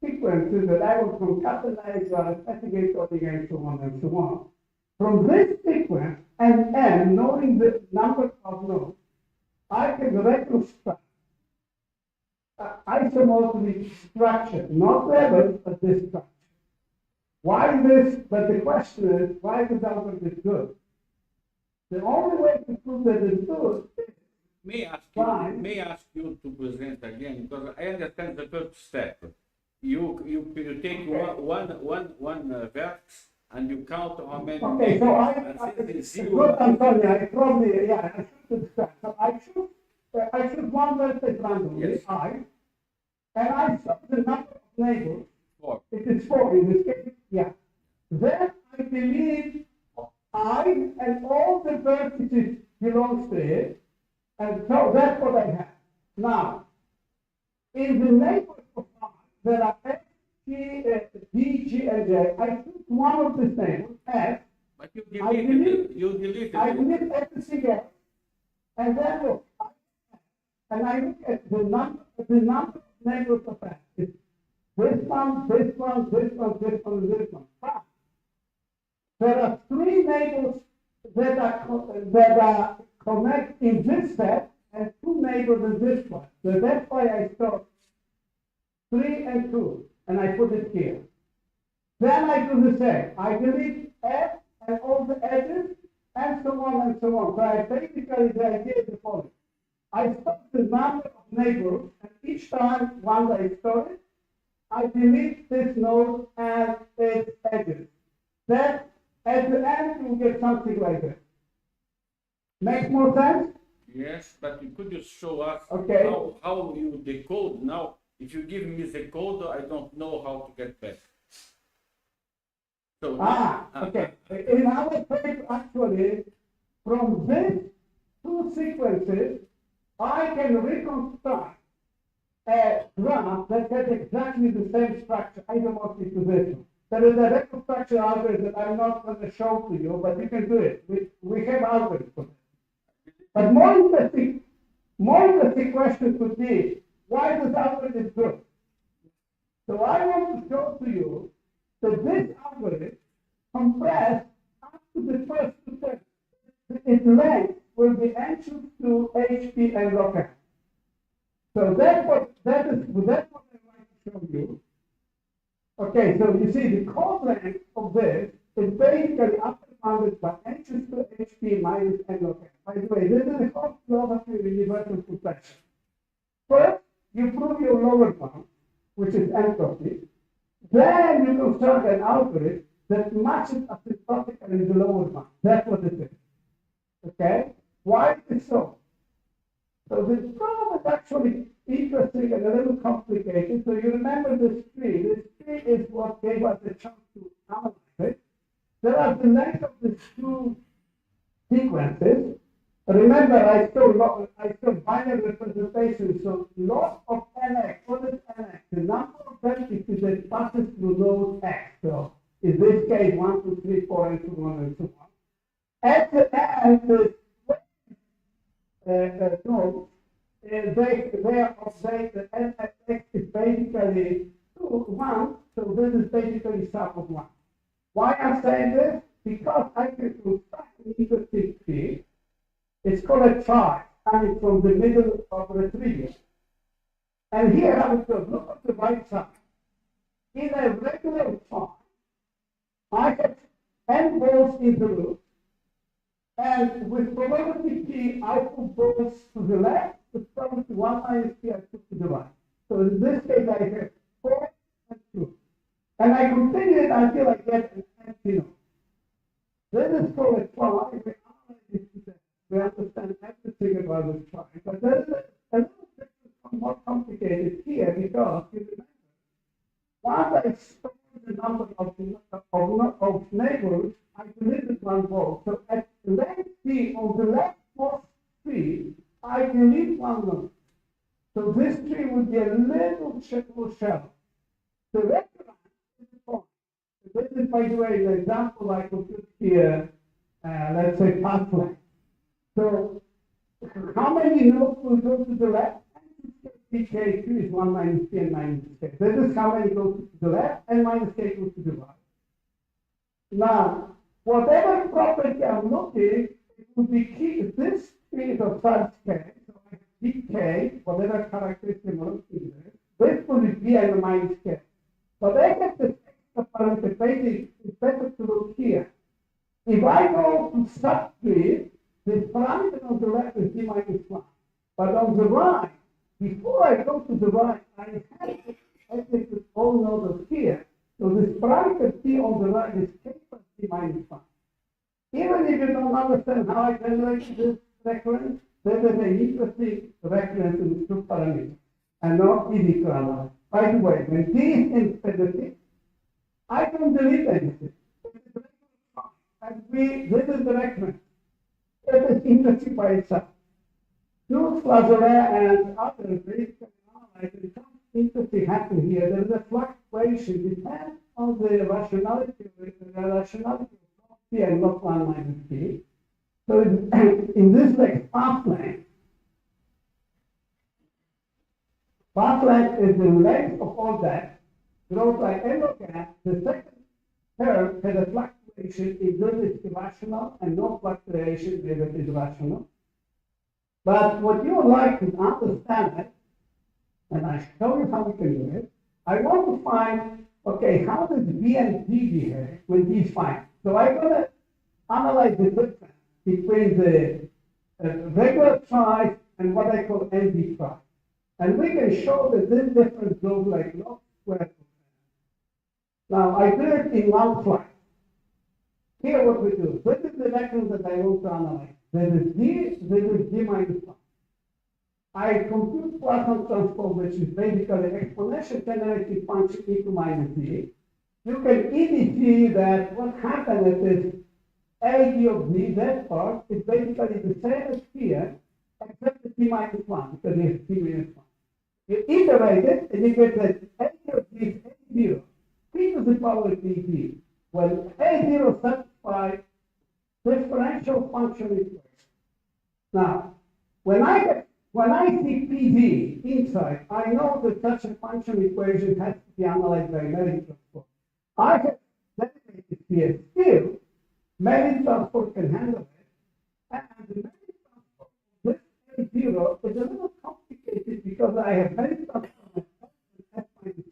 sequences that I will concatenate, investigate, coding, and so on and so on. From this sequence and n, knowing the number of nodes, I can reconstruct isomorphic structure, not level, but this structure. Why this? But the question is, why this algorithm is good? The only way to prove that it's good is May I ask you to present again, because I understand the first step. You take one vertex and you count how many. Okay, so Antonio, I probably, yeah, I should start. So I choose one vertex randomly, Yes. and I set the number of neighbors. 4. It is 4 in this case, yeah. Then I delete I and all the vertices belongs to it, and so that's what I have. Now, in the neighbors of I, there are F, G, D, G, and J. I took one of these neighbors, F. But you deleted it. You deleted I it. delete everything else, and then look, and I look at the number of neighbors of F. It's this one, this one, this one, this one, and this one. But there are 3 neighbors that are connect in this set, and 2 neighbors in this one. So that's why I start 3 and 2, and I put it here. Then I do the same. I delete F and all the edges, and so on and so on. So I basically, the idea is the following. I start the number of neighbors, and each time once I store it, I delete this node and its edges. Then at the end, you get something like this. Make more sense? Yes, but could you show us Okay. how you decode now? If you give me the code, I don't know how to get back. So Okay. In our paper, actually, from these 2 sequences, I can reconstruct a graph that has exactly the same structure, isomorphic to this one. There is a reconstruction algorithm that I'm not going to show to you, but you can do it. We have algorithms for that. But more interesting question could be, why does algorithm good? So I want to show to you that this algorithm compressed up to the first 2 steps. Its length will be anxious to HP and local. So that is what I want to show you. Okay, so you see the code length of this is basically upper bounded by anxious to HP minus n local. By the way, this is the whole philosophy of universal compression. First, you prove your lower bound, which is entropy. Then you construct an algorithm that matches asymptotically the lower bound. That's what it is. Okay? Why is it so? So this problem is actually interesting and a little complicated. So you remember this tree. This tree is what gave us a chance to analyze it. There are the length of these 2 sequences. Remember, I still binary representation. So log of nx, what is nx? The number of vertices that passes through node x. So in this case, 1, 2, 3, 4, and so on and so on. At the end, the nodes, they are updated, and x is basically 1, so this is basically sum of 1. Why I'm saying this? Because I can construct an interesting tree. It's called a chart, coming from the middle of a tree. And here I would go, look at the right side. In a regular chart, I have n balls in the loop. And with probability p, I put balls to the left, with probability 1 minus p, I put to the right. So in this case, I have 4 and 2. And I continue it until I get an empty node. This is called a chart. We understand everything about this chart. But there is a little bit more complicated here because you remember, once I store the number of neighbors, I deleted 1 ball. So at length p on the leftmost tree, I delete 1 node. So this tree would be a little shallow. The rectangle is the point. So this is, by the way, the example I could put here, let's say path length. So how many nodes will go to the left? K2 is 1 minus k and minus k. This is how many go to the left, and minus k goes to the right. Now, whatever property I'm looking, it would be key. This tree is of size k, so I keep k, whatever characteristic I'm looking at, this would be a minus k. But I get this extra parameter, maybe it's better to look here. If I go to subtree, this parameter on the left is d minus 1. But on the right, before I go to the right, I have to execute all nodes here. So this parameter t on the right is k plus d minus 1. Even if you don't understand how I generate this recurrence, this is an interesting recurrence in two parameters and not easy to analyze. By the way, when t is infinity, I don't delete anything. And this is the recurrence. It is interesting by itself. Through Brasileira and others, basically analyzing something interesting happening here. There is a fluctuation depends on the rationality of P and log 1 minus P. So in this like path length is the length of all that grows by N log n. The second term has a fluctuation if this is irrational and no fluctuation if it is rational. But what you would like to understand, and I show you how we can do it, I want to find, okay, how does V and D behave when D is fine? So I'm going to analyze the difference between the regular size and what I call ND size. And we can show that this difference goes like log squared. Now, I do it in one slide. Here what we do, this is the vector that I want to analyze. This is D minus 1. I compute Poisson transform, which is basically exponential generating function e to minus d. You can easily see that what happens is AD of d, that part, is basically the same as here, except the d minus 1, because it's d minus 1. You iterate it, and you get that AD of d is A0, t to the power of dt. Well, A0 satisfies differential function equation. Now, when I see PD inside, I know that such a function equation has to be analyzed by Merritt transform. I have dedicated here still, Merritt transform can handle it, and the Merritt transform of this A0 is a little complicated because I have Merritt transform and F minus 1.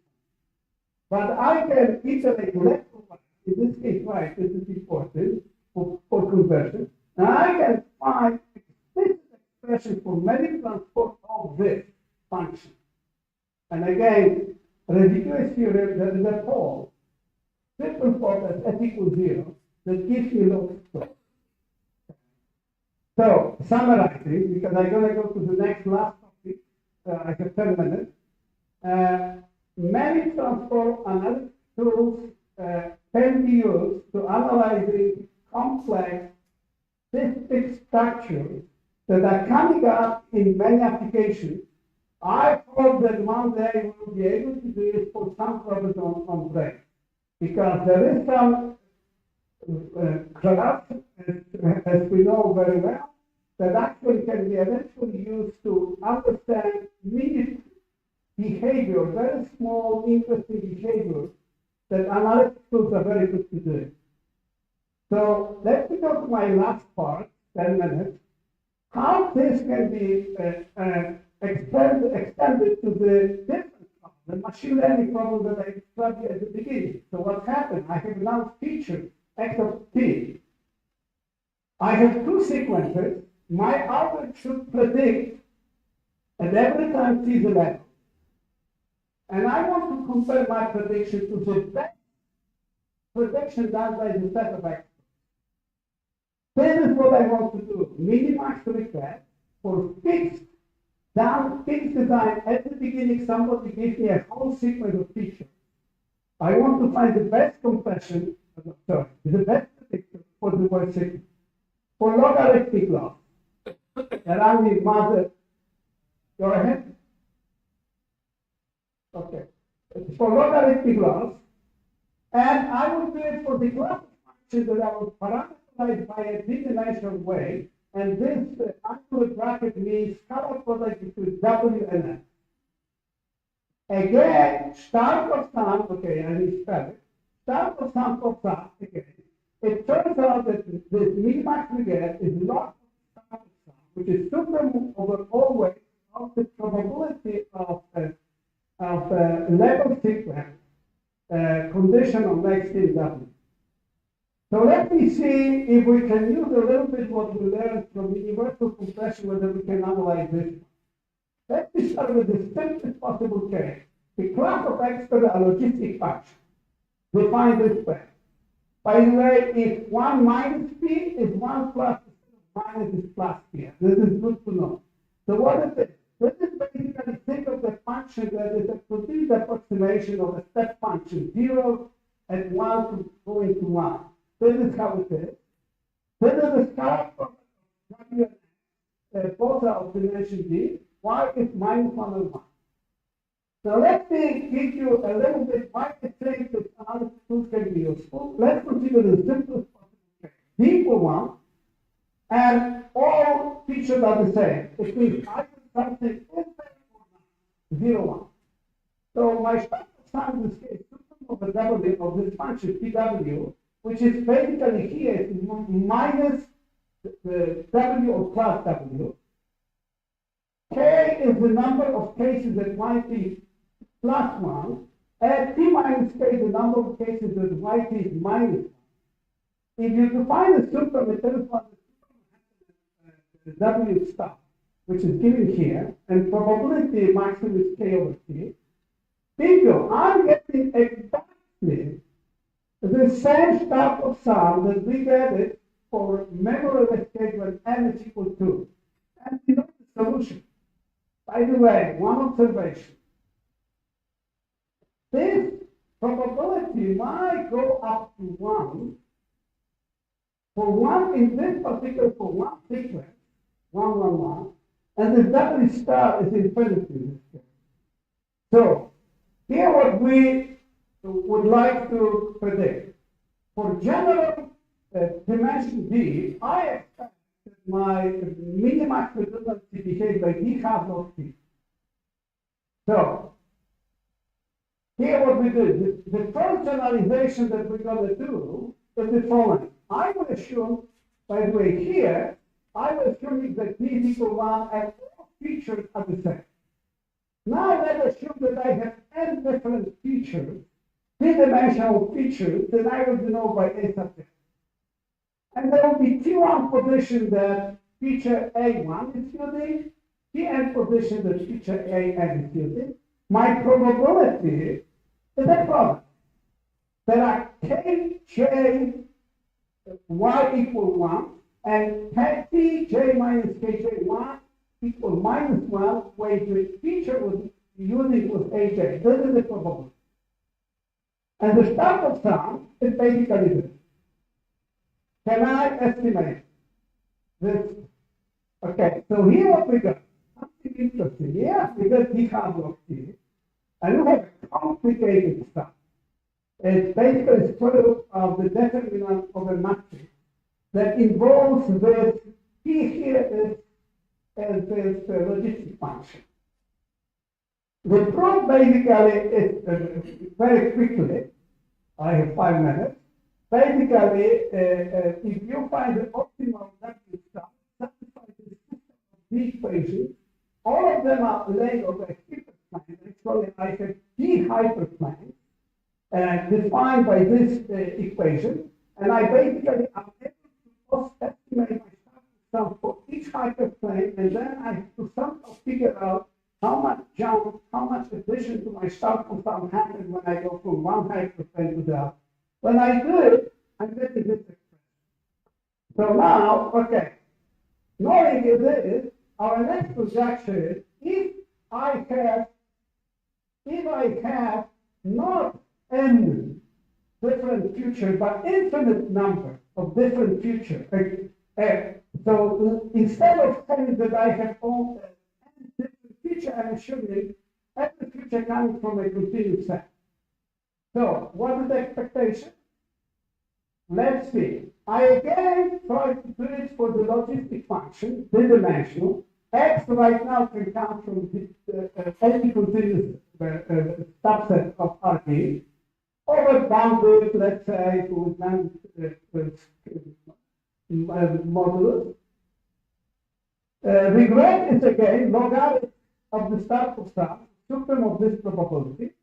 But I can iterate left or right, in this case right, this is important for conversion, and I can find this expression for Merritt transform of this function. And again, ridiculous theorem, there is a pole, simple pole as f equals 0, that gives me log squared. So, summarizing, because I'm going to go to the next last topic, I have 10 minutes. Merritt transform analysis tools can be used to analyzing complex system structures that are coming up in many applications. I hope that one day we'll be able to do it for some purpose on brain, because there is some corruption, as we know very well, that actually can be eventually used to understand immediate behavior, very small, interesting behavior that analytic tools are very good to do. So let me go to my last part, 10 minutes. How this can be extended to the different problem, the machine learning problem that I described at the beginning. So what happened? I have now featured x of t. I have two sequences. My algorithm should predict at every time t is 11. And I want to compare my prediction to the best prediction done by the set of experts. This is what I want to do. Minimax request for fixed design. At the beginning, somebody gives me a whole sequence of features. I want to find the best compression, the best predictor for the word sequence. For logarithmic loss, around the mother, go ahead. Okay. For logarithmic loss, and I will do it for the class of functions that I will parameterize by a d-dimensional way, and this actual bracket means scalar product between W and N. Again, start of sum, okay, I will spell it. Start of sum of sum, again. It turns out that this minimax we get is log of start of sum, which is super over always of the probability of of level sequence condition on next in W. So let me see if we can use a little bit what we learned from universal compression, whether we can analyze this. Let me start with the simplest possible case. The class of expert a logistic function defined this way. By the way, if 1 minus p is 1 plus minus is plus p. This is good to know. So what is it? This is basically think of the function that is a complete approximation of a step function, 0 and 1 to going to 1. This is how it is. This is the start of W both are of dimension d. Y is minus 1 and 1. So let me give you a little bit why I think that another tools can be useful. Let's consider the simplest possible case. D equal 1, and all features are the same. It means either something is there or not. 0, 1. So my standard sum in this case, of the W of this function PW, which is basically here is minus the W or plus W. K is the number of cases that might be plus 1, and T minus K is the number of cases that might be minus 1. If you define the supreme, it tells us the W star, which is given here, and probability maximum is K over T. Bingo, I'm getting exactly the same type of sum that we get it for memoryless case when n is equal to. And we know the solution. By the way, one observation. This probability might go up to 1 for 1 in this particular, for 1 sequence, 1, 1, 1, and the W star is infinity in this case. So, here what we would like to predict. For general dimension D, I expect that my minimax redundancy behaves by D half log T. So, here what we do, the first generalization that we're going to do is the following. I will assume, by the way, here, I will assume that D is equal to 1 and all features are the same. Now let's assume that I have n different features, three-dimensional features, that I will denote by A sub n. And there will be T1 position that feature A1 is unique, Tn position that feature An is unique. My probability is a product. There are Kj y equal 1 and Tj minus Kj1 equal minus 1, where the feature was unique with Aj. This is the probability. And the standard sum is basically this. Can I estimate this? Okay, so here what we got. Something interesting. Here we got D half log T, and we have a complicated stuff. It's basically square root of the determinant of a matrix that involves this P here is as this logistic function. The proof basically is very quickly, I have 5 minutes. Basically, if you find the optimal W star, satisfy the system of these equations, all of them are laid over a hyperplane. Actually, I have D hyperplanes defined by this equation, and I basically am able to estimate my sum for each hyperplane, and then I have to somehow figure out how much jump, how much addition to my starting sum happens when I go from one hyperplane to the other. When I do it, I'm getting this expression. So now, okay, knowing this, our next projection is if I have not n different futures, but infinite number of different futures. So instead of saying that I have all n different features, I'm assuming every future comes from a continuous set. So what is the expectation? Let's see. I again try to do it for the logistic function, three-dimensional. X right now can come from any continuous subset of RP, over bounded, let's say, to modulus. Regret is again logarithm of the start of sum. supreme of this probability.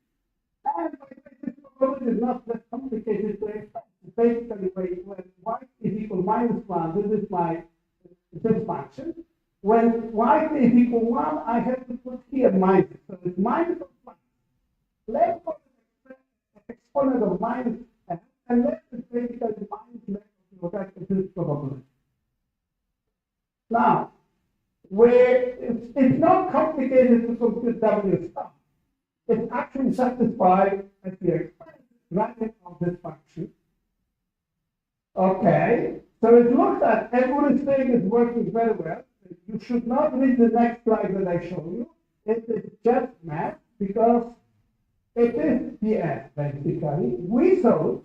And by the way, this probability is not that complicated to express. Basically, when y is equal -1, this is my this function. When y is equal 1, I have to put here minus. So it's minus of 1. Let's put the exponent of minus n, and let's basically minus left of this probability. Now, where it's not complicated to compute W star. It's actually satisfied as the expression of this function. Okay, so it looks like everything is working very well. You should not read the next slide that I show you. It is just math because it is PS basically. We thought,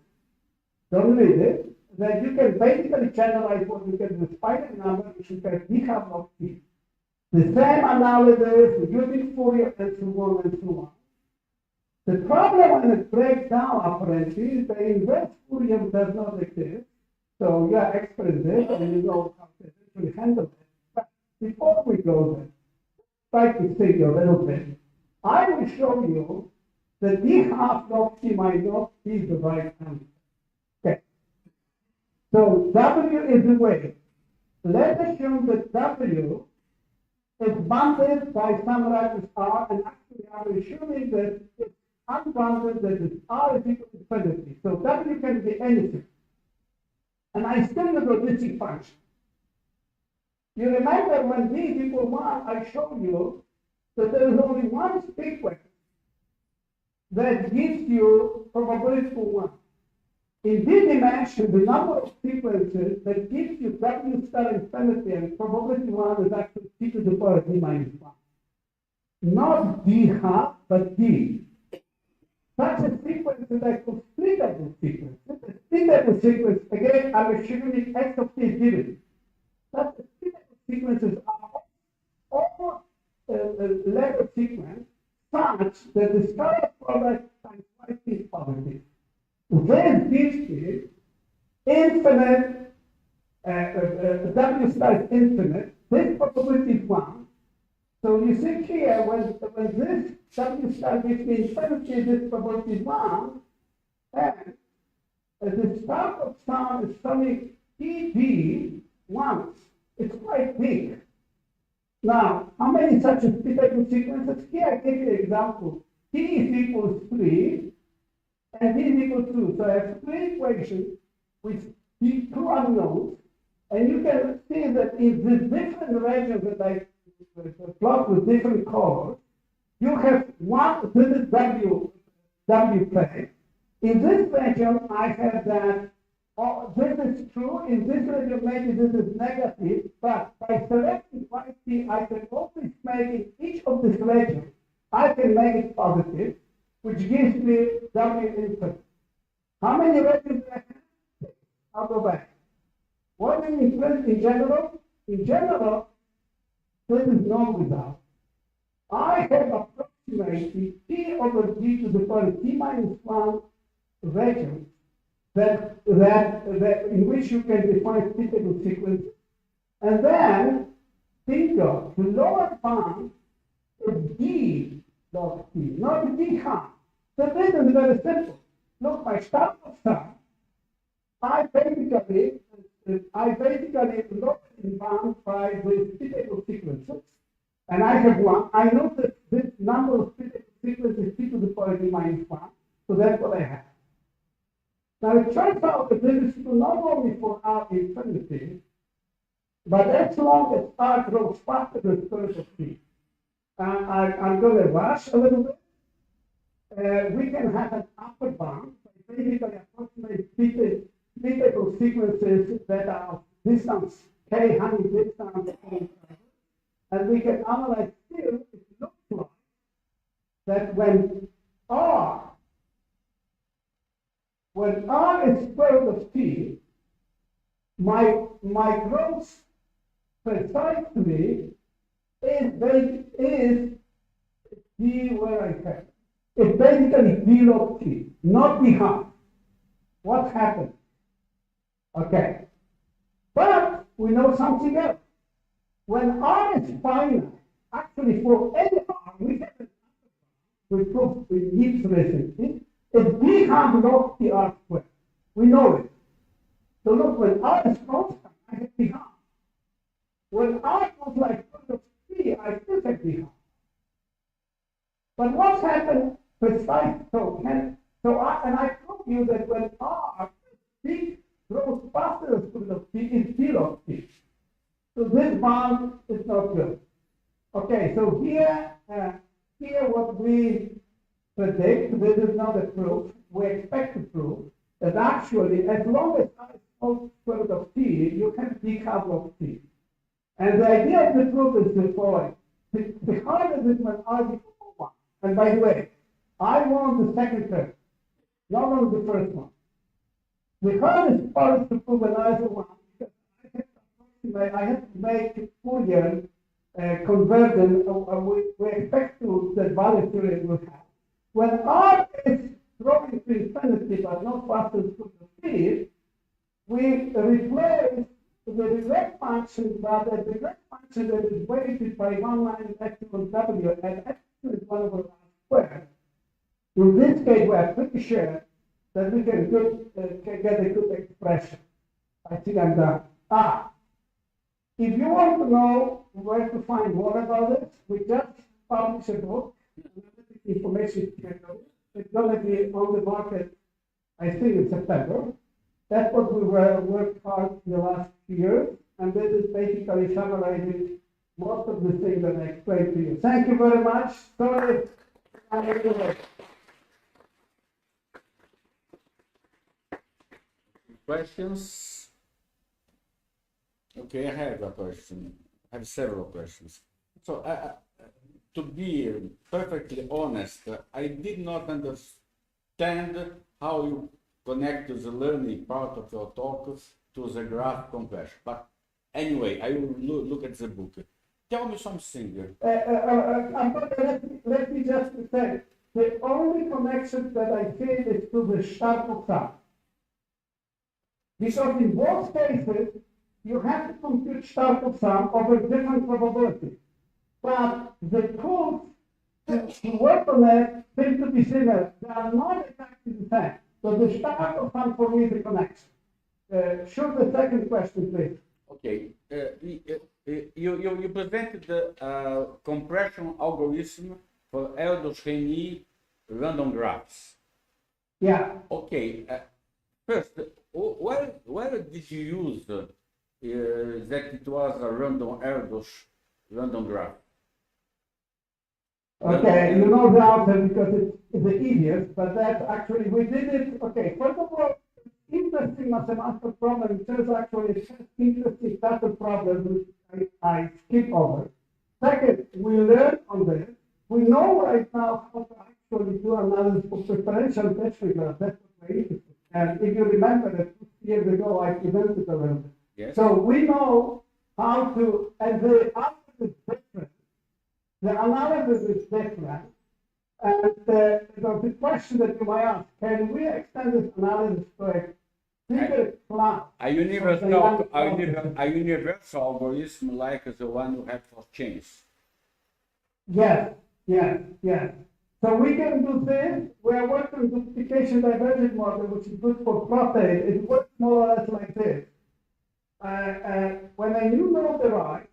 don't read it, that you can basically generalize what you get with finite number, which you can d half of t. The same analysis using Fourier and so on and so on. The problem when it breaks down apparently is the inverse Fourier does not exist. So you are expert this and you know how to actually handle it. But before we go there, try to think a little bit. I will show you that d half log t might not be the right answer. Okay. So W is the way. Let's assume that W is bounded by some radius R, and actually I'm assuming that it's unbounded, that is R is equal to infinity. So W can be anything. And I still have a logistic function. You remember when d is equal 1, I showed you that there is only one sequence that gives you probability for 1. In this dimension, the number of sequences that gives you W star infinity and probability 1 is actually t to the power d minus 1. Not d half, but d. Such a sequence is a splittable sequence. A splittable sequence, again, I'm assuming x of t is given. Such a splittable sequences are all level sequence such that the scalar product times y is positive. This gives you infinite, W star is infinite, this probability is 1. So you see here, when this W star gives me infinity, this probability is 1, and the start of sum is summing ED once. It's quite big. Now, how many such splittable sequences? Here I give you an example. T is equals 3, and d is equal to 2. So I have 3 equations with these 2 unknowns, and you can see that in the different regions that I plot with different colors, you have one, this is W plane. In this region, I have that, this is true, in this region maybe this is negative, but by selecting YT, I can always make in each of these regions, I can make it positive, which gives me W infinite. How many regions do I have? I'll go back. What do you mean in general? In general, this is no result. I have approximately T over D to the power T minus 1 region that in which you can define splittable sequences. And then think of the lower bound is D log T, not D half. So this is very simple. Look, my start of sum, I basically look in bound by the splittable sequences, and I have 1. I know that this number of splittable sequences is T to the power D minus 1, so that's what I have. Now it turns out that this is true not only for R infinity, but as long as R grows faster than the square of T. I'm going to rush a little bit. We can have an upper bound, basically approximate splittable sequences that are of distance k, honey distance, and we can analyze still, it looks like that when R is square root of T, my growth precisely is D where I have. It's basically D log T, not D half. What happened? Okay. But we know something else. When R is finite, actually for any R, we have an we prove with Gibbs recently, is we have log T R squared. We know it. So look, when R is constant, I have B half. When R goes like T, I still have B half. But what's happened precisely I told you that when R T grows faster than T is zero T. So this bound is not good. Okay, so here what we predict, this is not a proof, we expect to prove that actually as long as R is small square root of T, you can pick half of T. And the idea of the proof is the following. The hardest is when R is equal to 1. And by the way, I want the second term, not only the first one. The hardest part is to prove an R is 1 because I have to make Fourier conversion. We expect to the value theory will have. When R is growing to infinity but not faster than speed, we replace the direct function, but the direct function that is weighted by 1 minus epsilon w, and epsilon is 1 over R squared. In this case, we are pretty sure that we can get a good expression. I think I'm done. If you want to know where to find more about it, we just published a book, information. It's going to be on the market, I think, in September. That's what we worked hard in the last few years, and this is basically summarizing most of the things that I explained to you. Thank you very much. Sorry. Questions? Okay, I have a question. I have several questions. So, to be perfectly honest, I did not understand how you connect the learning part of your talk to the graph compression. But anyway, I will look at the book. Tell me something. Let me just say, the only connection that I see is to the start of sum. Because in both cases, you have to compute start of sum over different probabilities. But the tools to work on it seem to be similar. They are not exactly the same. So the start of sum for me is the connection. Shoot the second question, please. Okay. You presented the compression algorithm for Erdős-Rényi random graphs. Yeah. Okay. First, where did you use that it was a random Erdős random graph? Okay, you know the answer because it's the easiest, but that's actually, we did it, okay, first of all, interesting mathematical problem, it turns actually interesting pattern problems which I skip over. Second, we learned on this, we know right now how to actually do analysis of preferential test graphs, that's what we're interested in. And if you remember that 2 years ago, I presented a little bit. Yes. So we know how to, and the answer is different. The analysis is different. And the question that you might ask, can we extend this analysis to a bigger class? A universal algorithm like the one you have for chains. Yes. So we can do this. We are working on duplication divergent model, which is good for protein. It works more or less like this. When a new node arrives,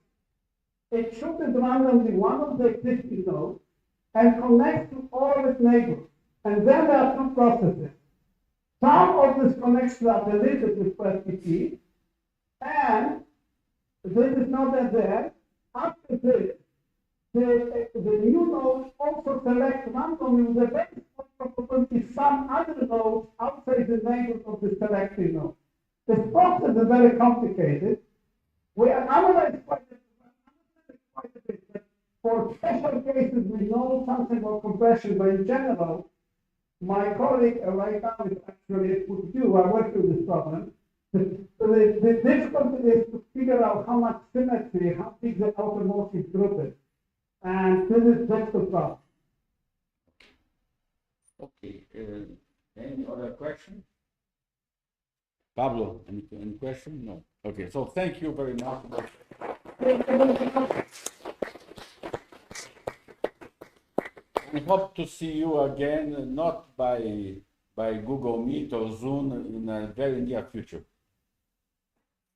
it chooses randomly one of the existing nodes and connects to all its neighbors. And then there are two processes. Some of these connections are deleted with PSPP, and this is not that there. After this, the new nodes also select randomly with a very small probability some other nodes outside the neighbors of the selected node. This process is very complicated. We analyze quite a bit, but for special cases we know something about compression, but in general, my colleague right now is actually put you are working with this problem. The difficulty is to figure out how much symmetry, how big the automorphic group is. And this is just the problem. Okay. Any other question? Pablo, any question? No. Okay, so thank you very much. hope to see you again, not by Google Meet or Zoom in a very near future.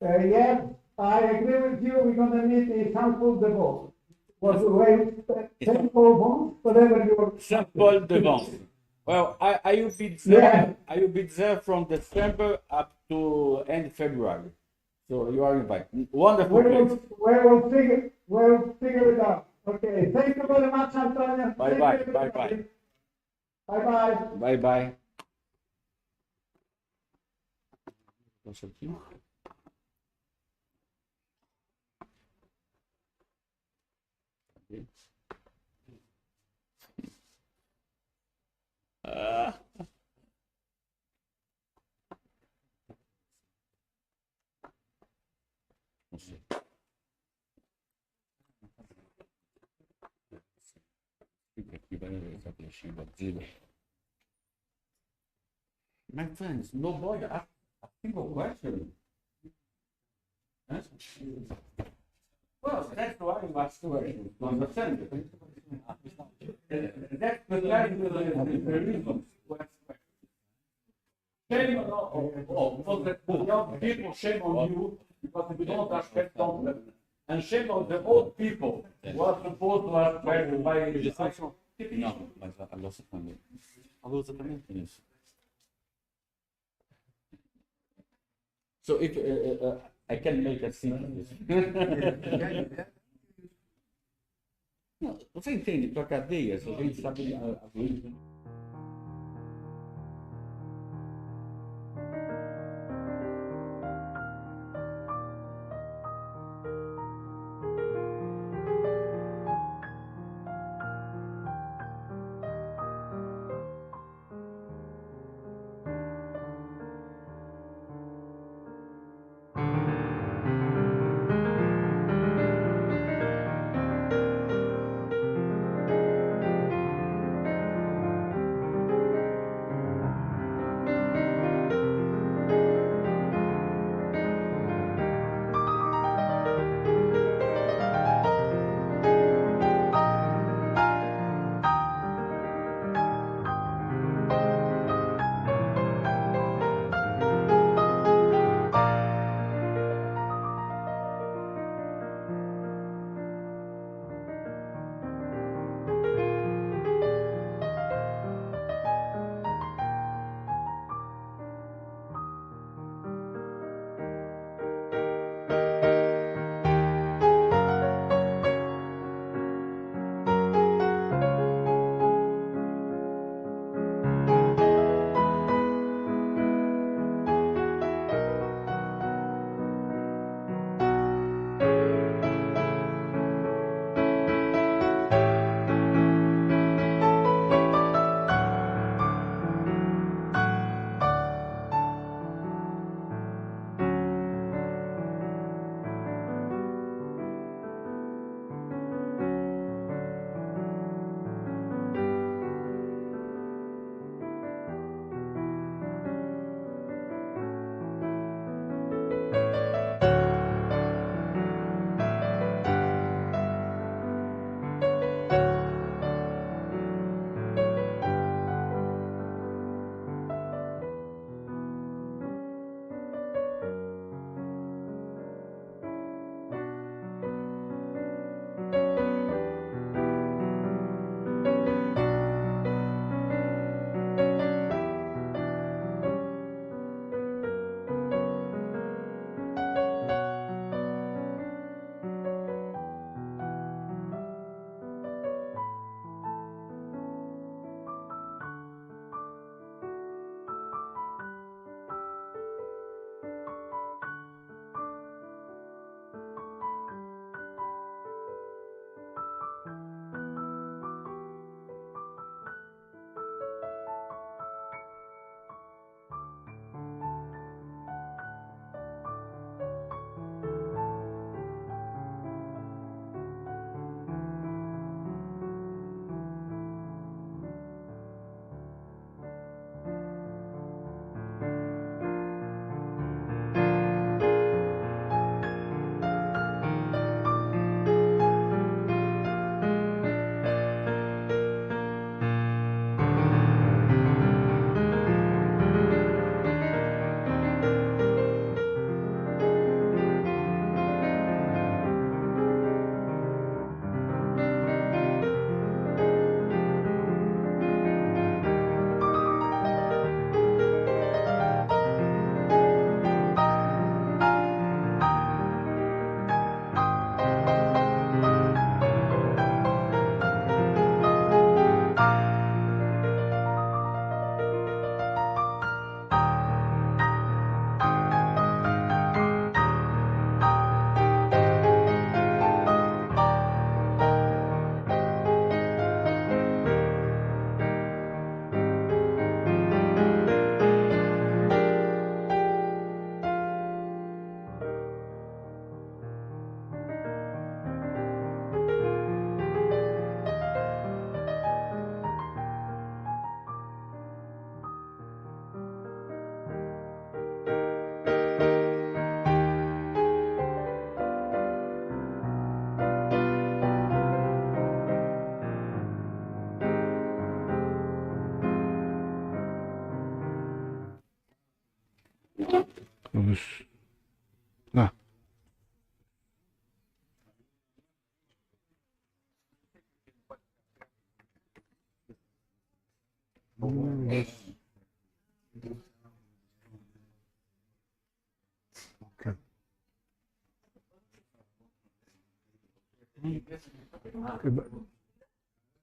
Yes, I agree with you. We're going to meet in São Paulo. São Paulo, whatever you're. São Paulo de Vence. Well, I will be there. Yeah. I will be there from December up to end February. So you are invited. Wonderful place. We'll figure it out. Okay. Thank you very much, Antonio. Bye bye. Bye bye. Bye bye. Bye bye. Nossa, aqui. Ah. Não sei. Fica aqui, vai ver essa flechinha batida. My friends, nobody asked a single question. Huh? Well, that's why you asked questions. You understand? That's the reason. Shame on the young people, shame on you, because you don't ask questions. And shame on the old people who are supposed to ask questions by legislation. Não, mas a louça também. A louça também tem isso. So if I can make a synthesis. Não, você entende? Para cadeias, a gente sabe a modus. Ah. Okay.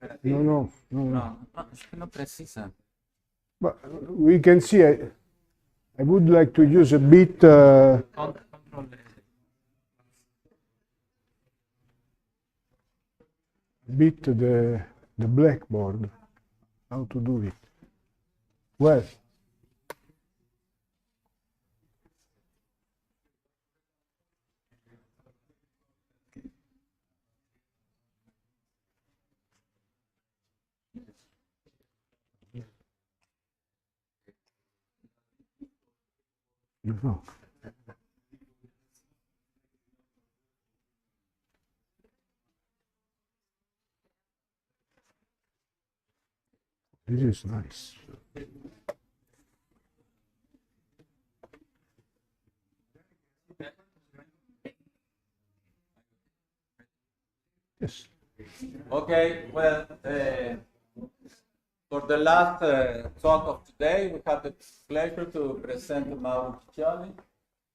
Okay, no. No, es que no precisa. But we can see. I would like to use a bit. The blackboard. How to do it? Well. No. This is nice. Yes. Okay, well, for the last talk of today, we have the pleasure to present Mauro Ciccioli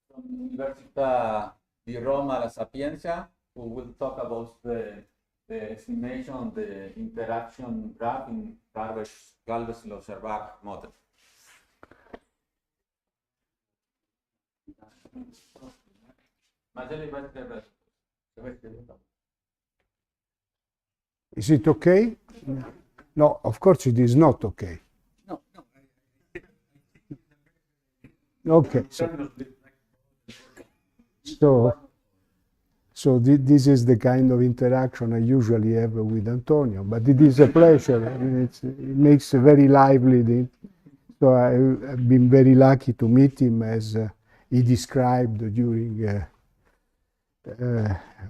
from Università di Roma La Sapienza, who will talk about the estimation of the interaction graph in Galves-Loservac model. Is it okay? No, of course it is not okay. No. Okay. So this is the kind of interaction I usually have with Antonio, but it is a pleasure. I mean, it makes very lively. So I've been very lucky to meet him as he described during a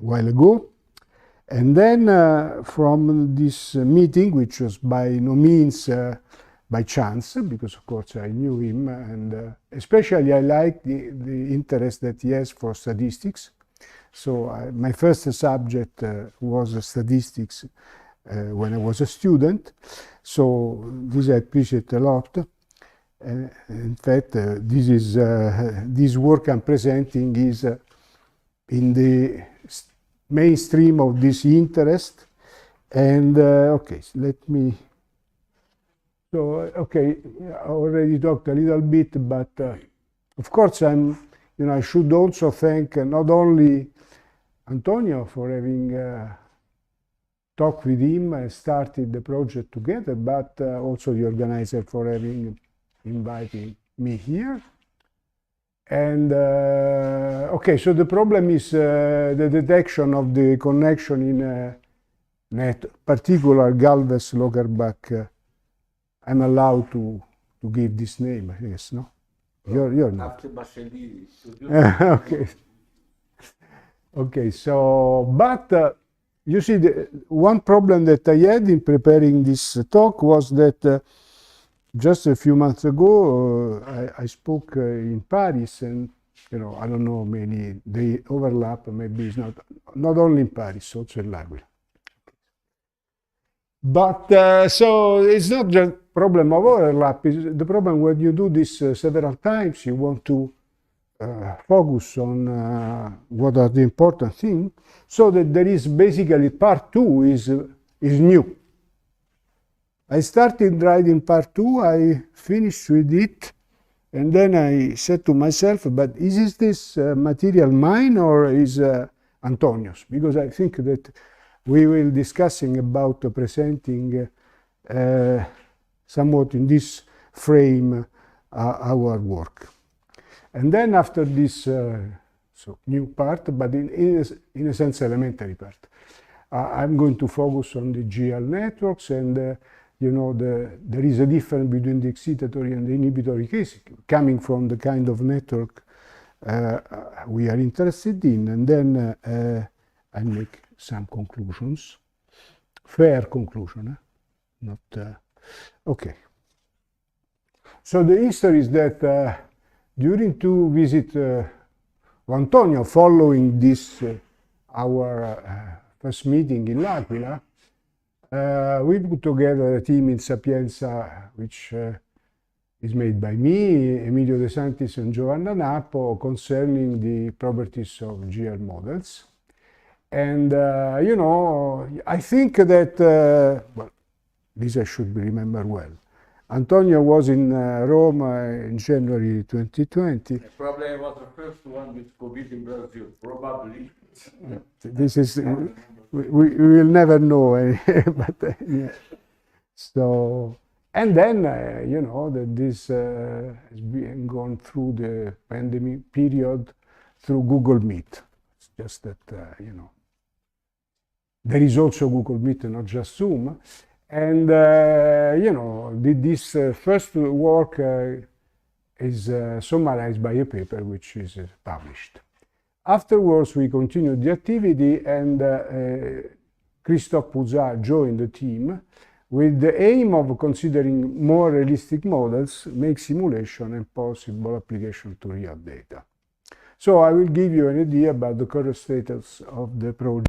while ago. And then from this meeting, which was by no means by chance, because of course I knew him, and especially I like the interest that he has for statistics. So my first subject was statistics when I was a student. So this I appreciate a lot. In fact, this work I'm presenting is in the mainstream of this interest. And okay, so let me. So okay, I already talked a little bit, but of course I should also thank not only Antonio for having talked with him and started the project together, but also the organizer for having invited me here. And okay, so the problem is the detection of the connection in a particular Galves-Logerback. I'm allowed to give this name, I guess, no? You're not. Okay. Okay, so, but you see, one problem that I had in preparing this talk was that just a few months ago, I spoke in Paris, and I don't know, maybe they overlap, maybe it's not only in Paris, also in L'Aquila. But so it's not just problem of overlap, it's the problem when you do this several times, you want to focus on what are the important things, so that there is basically part 2 is new. I started writing part 2, I finished with it, and then I said to myself, but is this material mine or is Antonio's? Because I think that we will discussing about presenting somewhat in this frame our work. And then after this so new part, but in a sense elementary part, I'm going to focus on the GL networks, and there is a difference between the excitatory and the inhibitory case coming from the kind of network we are interested in, and then I make some conclusions, fair conclusion, not okay. So the history is that during to visit Antonio, following this our first meeting in L'Aquila, we put together a team in Sapienza, which is made by me, Emilio De Santis, and Giovanna Napo, concerning the properties of GR models. And, you know, I think that, well, this I should remember well. Antonio was in Rome in January 2020. Probably I was the first one with COVID in Brazil, probably. This is, we will never know, but yeah. So, and then, you know, that this has been gone through the pandemic period through Google Meet. It's just that, you know, there is also Google Meet, not just Zoom. And, you know, this first work is summarized by a paper which is published. Afterwards, we continued the activity, and Christophe Pouzat joined the team with the aim of considering more realistic models, make simulation and possible application to real data. So I will give you an idea about the current status of the project.